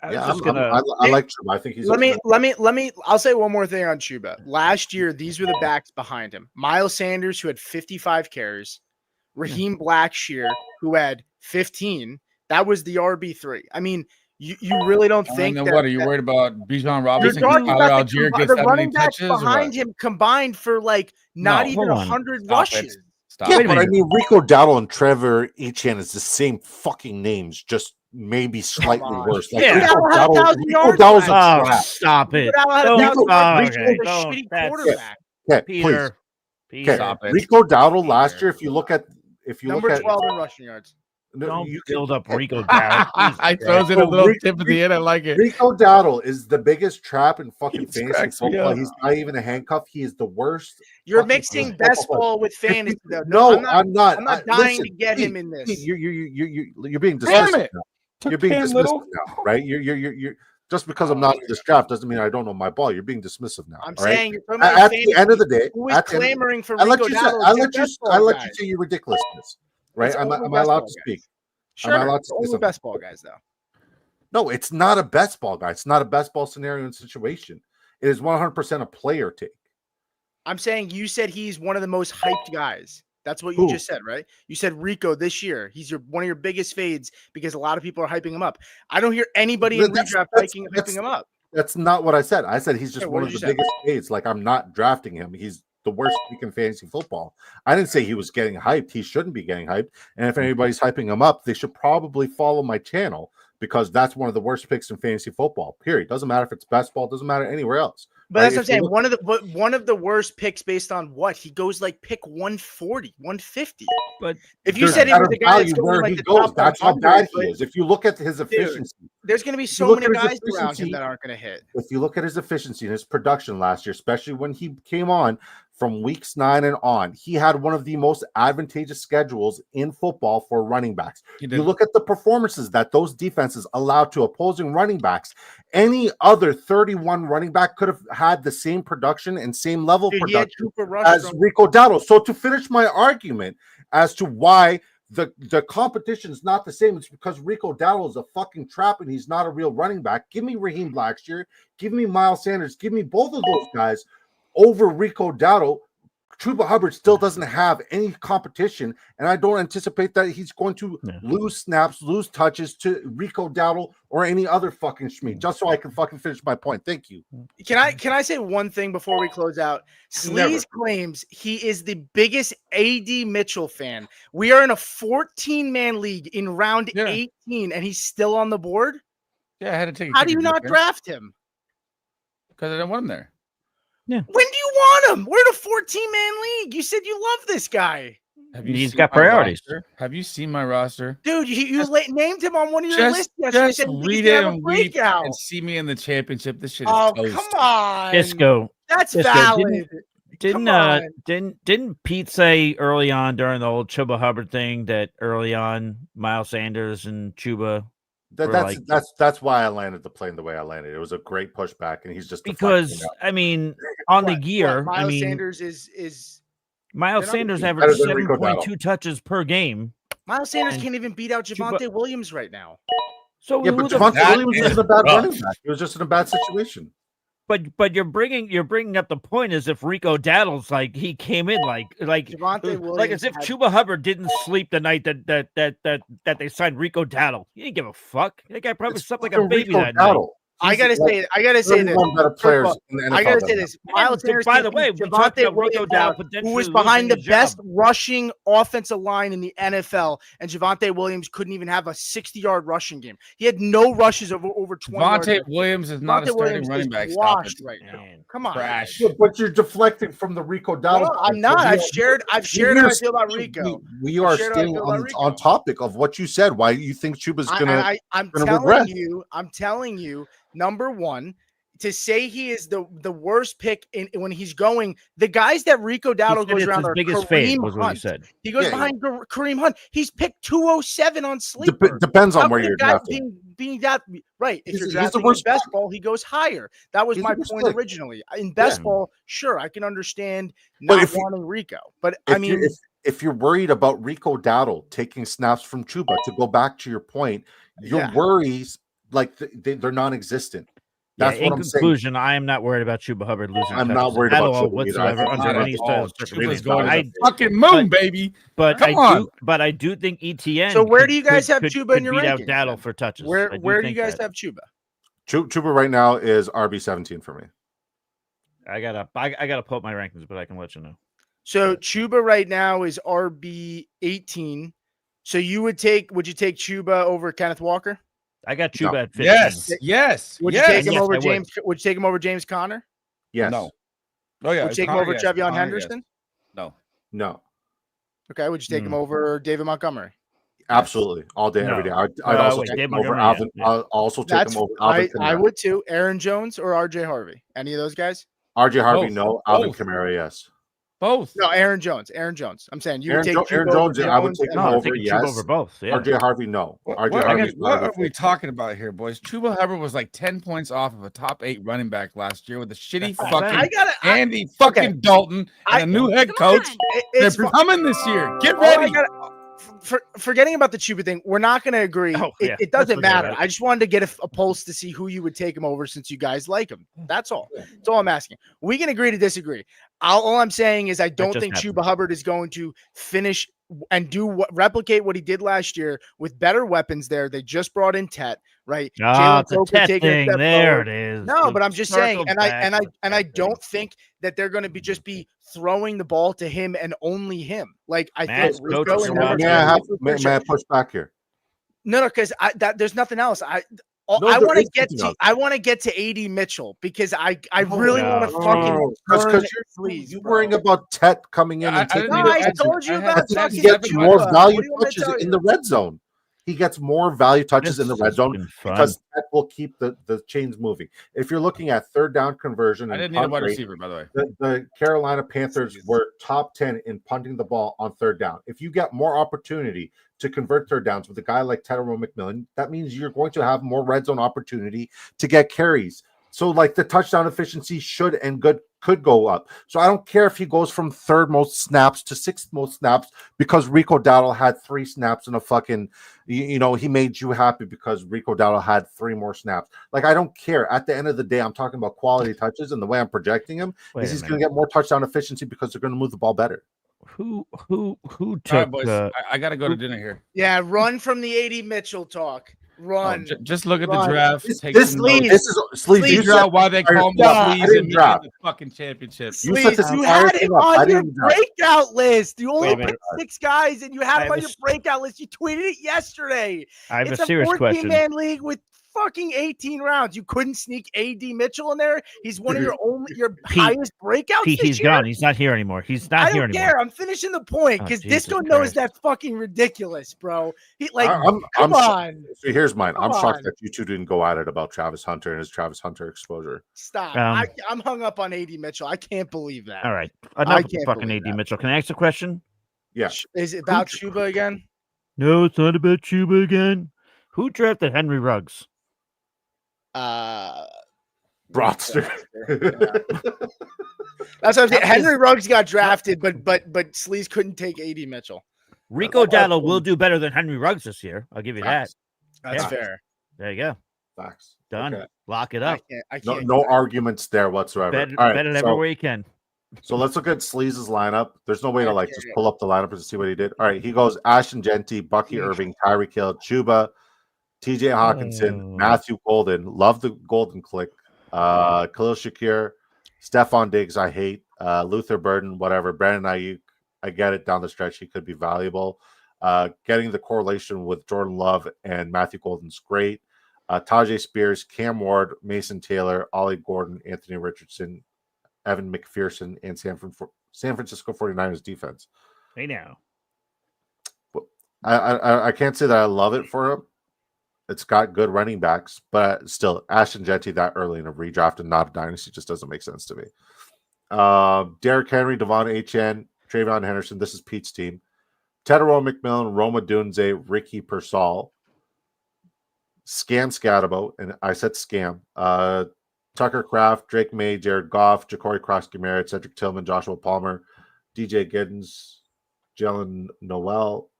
like Chuba. I think he's. Let me. I'll say one more thing on Chuba. Last year, these were the backs behind him: Miles Sanders, who had 55 carries, Raheem Blackshear, who had 15. That was the RB3. I mean, you really don't think that? What are you worried about? Bijan You're Robinson, talking Tyler about Algier gets the that many running backs touches? behind him combined for like not No, even hold on. 100 Stop rushes. it. Stop. Yeah, Wait a but I minute. mean, Rico Dowdle and Trevor Etienne is the same fucking names, just maybe slightly on. worse. Like Yeah. Rico Dowdle had 1,000 yards Dowdle's a last Oh, trap. stop it! Dowdle had Don't- 1,000 yards. okay, He's a don't- shitty that's- quarterback. Okay, Peter, please. Peter, Stop it. Rico Dowdle last Peter. year, if you look at Number 12 in rushing yards. don't you build can, up Rico Dowdle. I throws in a So little Rico- tip at the end. I like it. Rico Dowdle is the biggest trap in fucking He fantasy cracks me football. up. He's not even a handcuff. He is the worst. You're fucking mixing football best player. ball with If you- fantasy, though. No, I'm not. I'm I'm not dying listen, to get him Pete, in this. Pete, you're being Damn dismissive it. now. Took You're being Cam dismissive Little. now, right? You're just because I'm not in this draft doesn't mean I don't know my ball. You're being dismissive now. I'm all right? saying you're talking about At the end of the day, who is at the end- clamoring for I let Rico you say, Dowdle? I as let their you, best ball I let guy. you say your ridiculousness, right? It's Am only I best allowed ball to guys. speak? Sure, Am I allowed to it's say only something? best ball guys, though. No, it's not a best ball guy. It's not a best ball scenario and situation. It is 100% a player take. I'm saying you said he's one of the most hyped guys. That's what you Who? just said, right? You said Rico this year. He's one of your biggest fades because a lot of people are hyping him up. I don't hear anybody in redraft hyping him up. That's not what I said. I said he's just Hey, what one of did the you say? biggest fades. Like, I'm not drafting him. He's the worst pick in fantasy football. I didn't say he was getting hyped. He shouldn't be getting hyped. And if anybody's hyping him up, they should probably follow my channel because that's one of the worst picks in fantasy football. Period. Doesn't matter if it's best ball. Doesn't matter anywhere else. But right? that's what I'm If you saying. look- One of the worst picks based on what? He goes like pick 140, 150. But if you there's said it was better a guy that's value going where like he the goes. top That's how 100, bad he but is. If you look at his efficiency, there's going to be you so look many at his guys around him efficiency- that aren't going to hit. if you look at his efficiency and his production last year, especially when he came on from weeks 9 and on, he had one of the most advantageous schedules in football for running backs. You look at the performances that those defenses allowed to opposing running backs. Any other 31 running back could have had the same production and same level Dude, he had production Cooper Rush as from- Rico Dowdle. So to finish my argument as to why the competition is not the same, it's because Rico Dowdle is a fucking trap and he's not a real running back. Give me Raheem Blackshear, give me Miles Sanders, give me both of those guys over Rico Dowdle. Chuba Hubbard still doesn't have any competition, and I don't anticipate that he's going to lose snaps, lose touches to Rico Dowdle or any other fucking schmeat. Just so I can fucking finish my point. Thank you. Can I say one thing before we close out? Sleaze claims he is the biggest AD Mitchell fan. We are in a 14-man league in round 18, and he's still on the board. Yeah, I had to take. How do you not draft him? Because I didn't want him there. Yeah. When do you want him? We're in a 14-man league. You said you love this guy. He's got priorities. Have you seen my roster? Dude, you named him on one of your lists yesterday. Just read it and weep and see me in the championship. This shit is toast. Come on. Disco. That's valid. Didn't Pete say early on during the old Chuba Hubbard thing that early on Miles Sanders and Chuba that's why I landed the plane the way I landed. It was a great pushback, and he's just because I mean on the gear. Miles Sanders is Miles Sanders averaged 7.2 touches per game. Miles Sanders can't even beat out Javonte Williams right now. So yeah, but Javonte Williams was in a bad running back. He was just in a bad situation. But you're bringing up the point as if Rico Dowdle's like he came in like Javonte Williams, like as if Chuba Hubbard didn't sleep the night that they signed Rico Dowdle. He didn't give a fuck. That guy probably slept like a baby that night. I gotta say this. I gotta say this. Miles Sanders, by the way, Javonte Williams, who was behind the best rushing offensive line in the NFL, and Javonte Williams couldn't even have a 60-yard rushing game. He had no rushes over 20. Javonte Williams is not a starting running back. Washed right now. Come on, trash. But you're deflecting from the Rico Dowdle. No, I'm not. I've shared how I feel about Rico. We are staying on topic of what you said. Why you think Chuba's gonna? I'm telling you. Number one, to say he is the worst pick when he's going, the guys that Rico Dowdle goes around are Kareem Hunt. He goes behind Kareem Hunt. He's picked 207 on Sleeper. Depends on where you're drafting. Being that right, if you're drafting in best ball, he goes higher. That was my point originally. In best ball, sure, I can understand not wanting Rico, but I mean, if you're worried about Rico Dowdle taking snaps from Chuba, to go back to your point, your worries. Like they're non-existent. That's in what I'm saying. conclusion, I am not worried about Chuba Hubbard losing I'm touches not worried at about all Chuba either. I whatsoever think he's under gonna any fall. circumstances. Chuba's going to I, the fucking moon, baby. But Come on. I do think ETN. So where do you guys have Chuba could in your beat out rankings? Daddle then? for touches? Where I do you think guys that. have Chuba? Chuba right now is RB17 for me. I gotta pull up my rankings, but I can let you know. So Chuba right now is RB18. So would you take Chuba over Kenneth Walker? I got Chuba No. at 15. Yes. Would you take him Yes, over I would. James? Would you take him over James Conner? Yes. No. Oh yeah. Would you take him Connor, over yes. Trevion Connor, Henderson? yes. No. Okay. Would you take him over David Montgomery? Absolutely. All day, every day. No. I'd also wait, take Dave him over Montgomery, Alvin. yeah. I'll also take him over Alvin I Kamara. would too. Aaron Jones or RJ Harvey? Any of those guys? RJ Harvey, Both. no. Alvin Both. Kamara, yes. Both. No, Aaron Jones. I'm saying you would take Aaron Chuba over Jones, I would take and him No, I'm over, taking yes. Chuba over both. Yeah. RJ Harvey, no. RJ What Harvey. are we talking about here, boys? Chuba Hubbard was like 10 points off of a top 8 running back last year with a shitty That's fucking fine. Andy fucking Dalton and a new head coach. They're It's coming this year. Get all I ready. forgetting about the Chuba thing, we're not going to agree. Oh, yeah. It doesn't Let's forget matter. about it. I just wanted to get a pulse to see who you would take him over since you guys like him. That's all. That's all I'm asking. We can agree to disagree. All I'm saying is I don't just think happened. Chuba Hubbard is going to finish and replicate what he did last year with better weapons there. They just brought in Tet, right? It's a Coker Tet taking a thing. step There forward. it is. No, but I'm just saying, Circle and back to I Tet don't thing. think that they're going to be throwing the ball to him and only him. Like I Matt, think coach, Rico you're and welcome. May I push back here? No, because there's nothing else. I No, want there to is get something to else. I want to get to AD Mitchell because I really want to fucking because you're worrying about Tet coming in and taking. I told you about he fucking gets Chuba. more value What do you want me to touches tell in you? the red zone. He gets more value touches in the This red has zone been fun. because Tet will keep the chains moving. If you're looking at third down conversion, I and didn't need a punt wide rate, receiver, by the way. the Carolina Panthers were top 10 in punting the ball on third down. If you get more opportunity to convert third downs with a guy like Tyrone McMillan, that means you're going to have more red zone opportunity to get carries. So, like, the touchdown efficiency could go up. So I don't care if he goes from third most snaps to sixth most snaps because Rico Dowdle had 3 snaps in a fucking, he made you happy because Rico Dowdle had 3 more snaps. Like, I don't care. At the end of the day, I'm talking about quality touches, and the way I'm projecting him is he's going to get more touchdown efficiency because they're going to move the ball better. Who All took? right, boys. I got to go to dinner here. Yeah, run from the AD Mitchell talk. Run. Just look at the draft. This This is Sleeve. figure out why they call me Sleaze and me in the fucking championship. You set this You entire had thing him up. I on your didn't draft. breakout list. You only Wait a picked minute. 6 guys, and you had I him on have your a- breakout list. You tweeted it yesterday. I have It's a serious 14 question. man league with fucking 18 rounds. You couldn't sneak AD Mitchell in there. He's one of your highest breakouts. Pete, this he's year? gone. He's not here anymore. He's I not here don't anymore. care. I'm finishing the point because Jesus Disco knows Christ. that's fucking ridiculous, bro. I'm come on. So here's mine. I'm Come shocked on. that you two didn't go at it about Travis Hunter and his Travis Hunter exposure. Stop. Um, I'm hung up on AD Mitchell. I can't believe that. All right. I Enough of can't fucking believe AD that. Mitchell. Can I ask a question? Yeah. Is it about Chuba again? No, it's not about Chuba again. Who drafted Henry Ruggs? Broadster. That's what I'm saying. Henry Ruggs got drafted, but Sleaze couldn't take AD Mitchell. Rico Dowdle will do better than Henry Ruggs this year. I'll give you that. That's Yeah. fair. There you go. Facts. Done. Okay. Lock it I up. can't. No arguments there whatsoever. Bet, All right, bet it everywhere you can. So let's look at Sleaze's lineup. There's no way to Okay. just pull up the lineup and see what he did. All right, he goes Ashton Genty, Bucky Irving, Tyreek Hill, Chuba, TJ Hawkinson, Matthew Golden. Love the Golden click. Khalil Shakir, Stephon Diggs, I hate. Luther Burden, whatever. Brandon Ayuk, I get it. Down the stretch, he could be valuable. Getting the correlation with Jordan Love and Matthew Golden's great. Tajay Spears, Cam Ward, Mason Taylor, Ollie Gordon, Anthony Richardson, Evan McPherson, and San Francisco 49ers defense. Hey now. I can't say that I love it for him. It's got good running backs, but still, Ashton Genty that early in a redraft and not a dynasty just doesn't make sense to me. Derrick Henry, Devon Achane, Trayvon Henderson. This is Pete's team. Tedero McMillan, Roma Dunze, Ricky Pearsall, Scam Scatterbo, and I said Scam. Tucker Kraft, Drake May, Jared Goff, Ja'Cory Cross-Garrett, Cedric Tillman, Joshua Palmer, DJ Giddens, Jalen Noel,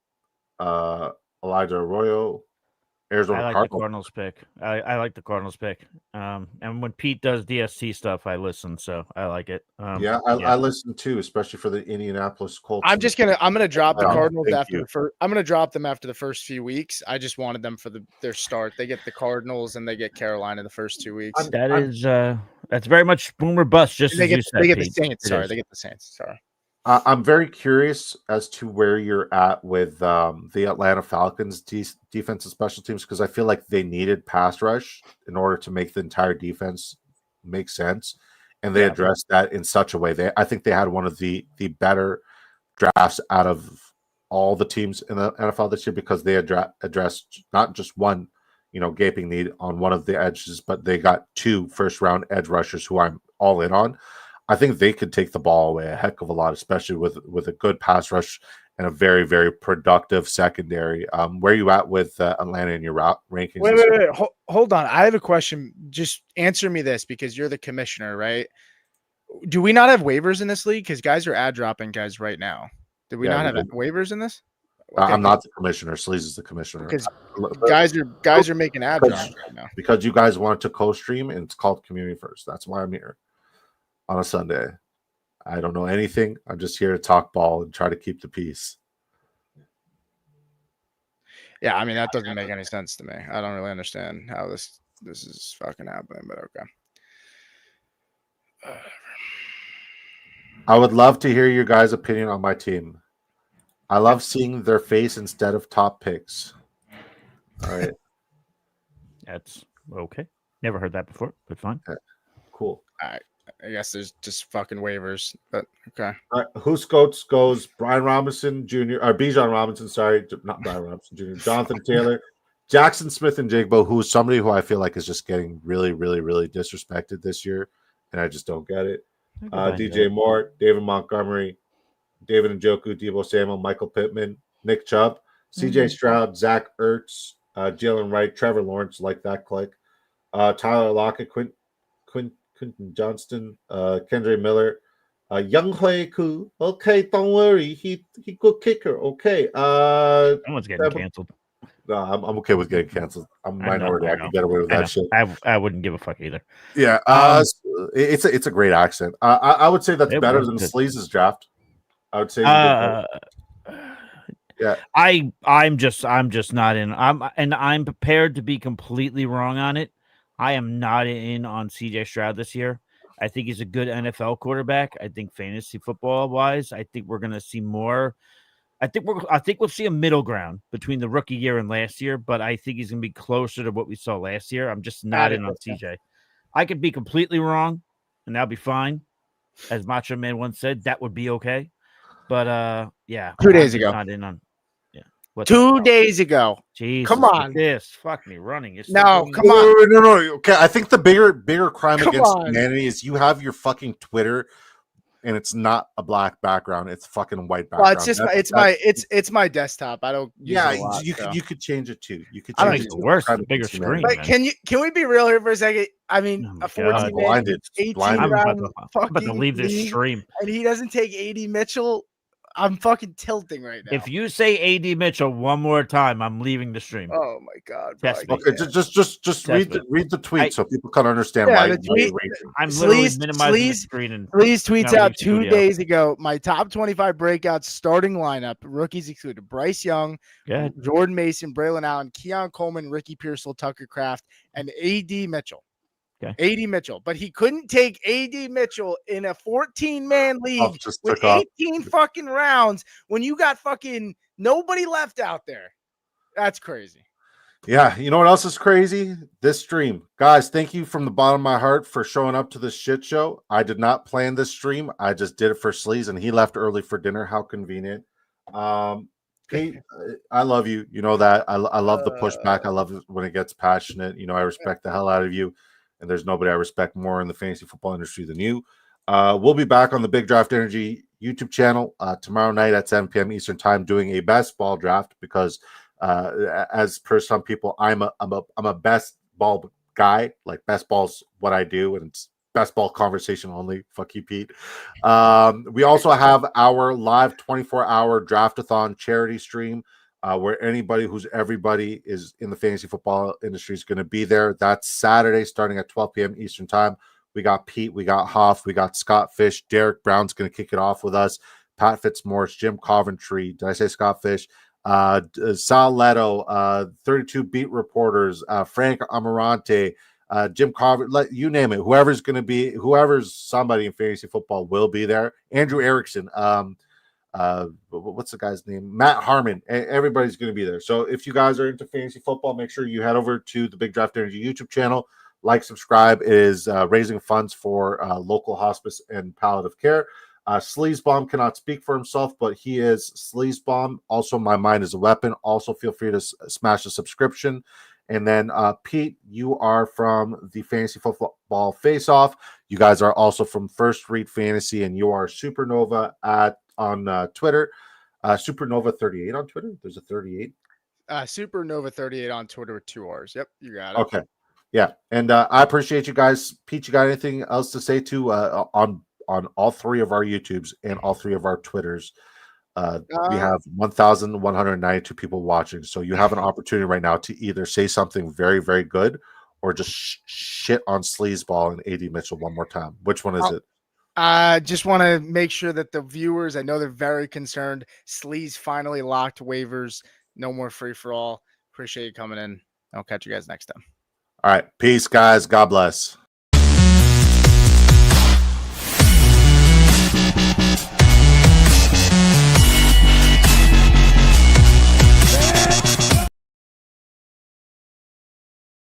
Elijah Arroyo, Arizona I like Cardinals. the Cardinals pick. I like the Cardinals pick. And when Pete does DST stuff, I listen, so I like it. I listen too, especially for the Indianapolis Colts. I'm gonna drop the Yeah, Cardinals thank after you. the first. I'm gonna drop them after the first few weeks. I just wanted them for their start. They get the Cardinals and they get Carolina the first 2 weeks. That's very much boomer bust, just And they as get you said, they get the Pete. Saints. It Sorry, is. they get the Saints. Sorry. I'm very curious as to where you're at with the Atlanta Falcons defense and special teams, because I feel like they needed pass rush in order to make the entire defense make sense, and they addressed that in such a way. I think they had one of the better drafts out of all the teams in the NFL this year, because they addressed not just one, gaping need on one of the edges, but they got 2 first-round edge rushers who I'm all in on. I think they could take the ball away a heck of a lot, especially with a good pass rush and a very, very productive secondary. Where are you at with Atlanta in your rankings? Wait. Hold on. I have a question. Just answer me this, because you're the commissioner, right? Do we not have waivers in this league? Because guys are ad dropping guys right now. Did we not have waivers in this? Okay, I'm not the commissioner. Sleaze is the commissioner. Because guys are making ad drops right now. Because you guys wanted to co-stream, and it's called Community First. That's why I'm here on a Sunday. I don't know anything. I'm just here to talk ball and try to keep the peace. Yeah, I mean, that doesn't make any sense to me. I don't really understand how this is fucking happening, but okay. I would love to hear your guys' opinion on my team. I love seeing their face instead of top picks. All right. That's okay. Never heard that before, but fine. Okay. Cool. All right. I guess there's just fucking waivers, but okay. All right. Who Scotes goes? Brian Robinson Jr. or Bijan Robinson, sorry, not Brian Robinson Jr. Jonathan Taylor, Jackson Smith, and Jigbo, who is somebody who I feel like is just getting really, really, really disrespected this year, and I just don't get it. DJ Moore, David Montgomery, David Njoku, Deebo Samuel, Michael Pittman, Nick Chubb, CJ Stroud, Zach Ertz, Jalen Wright, Trevor Lawrence, like that click, Tyler Lockett, Quentin Johnston, Kendra Miller, Young Hui Koo. Okay, don't worry, he good kicker. Okay, Someone's getting canceled. No, I'm okay with getting canceled. I'm a minority. I can get away with that shit. I wouldn't give a fuck either. Yeah, it's a great accent. I would say that's better than Sleaze's draft. I would say. Yeah, I'm just not in. I'm prepared to be completely wrong on it. I am not in on CJ Stroud this year. I think he's a good NFL quarterback. I think fantasy football wise, I think we're gonna see more. I think we'll see a middle ground between the rookie year and last year, but I think he's gonna be closer to what we saw last year. I'm just not in on CJ. I could be completely wrong, and that'll be fine. As Macho Man once said, that would be okay. But yeah, 2 days ago. Not in on. Yeah. 2 days ago. Jesus, come on. This fuck me running. No, come on. No. Okay, I think the bigger crime against humanity is you have your fucking Twitter, and it's not a black background; it's fucking white background. Well, it's just it's my desktop. I don't. You could change it too. You could. I make it worse. The bigger screen. But can we be real here for a second? I mean, a 14 18 round I'm about to leave this stream, and he doesn't take AD Mitchell. I'm fucking tilting right now. If you say AD Mitchell one more time, I'm leaving the stream. Oh my god! Okay, just read the tweet so people can understand why. I'm literally minimizing the screen. And Sleaze tweets out 2 days ago. My top 25 breakout starting lineup: rookies excluded Bryce Young, Jordan Mason, Braylon Allen, Keon Coleman, Ricky Pearsall, Tucker Kraft, and AD Mitchell. Okay. AD Mitchell, but he couldn't take AD Mitchell in a 14-man league with 18 fucking rounds when you got fucking nobody left out there. That's crazy. Yeah, you know what else is crazy? This stream. Guys, thank you from the bottom of my heart for showing up to this shit show. I did not plan this stream. I just did it for Sleaze, and he left early for dinner. How convenient. Pete, I love you. You know that. I love the pushback. I love it when it gets passionate. You know, I respect the hell out of you. And there's nobody I respect more in the fantasy football industry than you. We'll be back on the Big Draft Energy YouTube channel tomorrow night at 7 p.m. Eastern Time doing a best ball draft because, as per some people, I'm a best ball guy. Like best ball's what I do, and it's best ball conversation only. Fuck you, Pete. We also have our live 24-hour draftathon charity stream where anybody who's everybody is in the fantasy football industry is going to be there. That's Saturday starting at 12 p.m. Eastern time. We got Pete, we got Hoff, we got Scott Fish. Derek Brown's going to kick it off with us. Pat Fitzmaurice, Jim Coventry. Did I say Scott Fish? Sal Leto, 32 beat reporters, Frank Amarante, Jim Coventry, you name it. Whoever's somebody in fantasy football will be there. Andrew Erickson, what's the guy's name? Matt Harmon. Everybody's going to be there. So if you guys are into fantasy football, make sure you head over to the Big Draft Energy YouTube channel. Like, subscribe. It is raising funds for local hospice and palliative care. Sleazebomb cannot speak for himself, but he is Sleazebomb. Also, My Mind is a Weapon. Also, feel free to smash a subscription. And then, Pete, you are from the Fantasy Football Face-Off. You guys are also from First Read Fantasy, and you are Supernova on Twitter. Supernova 38 on Twitter. There's a 38. Supernova 38 on Twitter with 2 R's. Yep, you got it. Okay. Yeah. And I appreciate you guys. Pete, you got anything else to say on all 3 of our YouTubes and all 3 of our Twitters? We have 1,192 people watching. So you have an opportunity right now to either say something very, very good or just shit on Sleazeball and AD Mitchell one more time. Which one is it? I just want to make sure that the viewers, I know they're very concerned. Sleaze finally locked waivers. No more free for all. Appreciate you coming in. I'll catch you guys next time. All right. Peace, guys. God bless.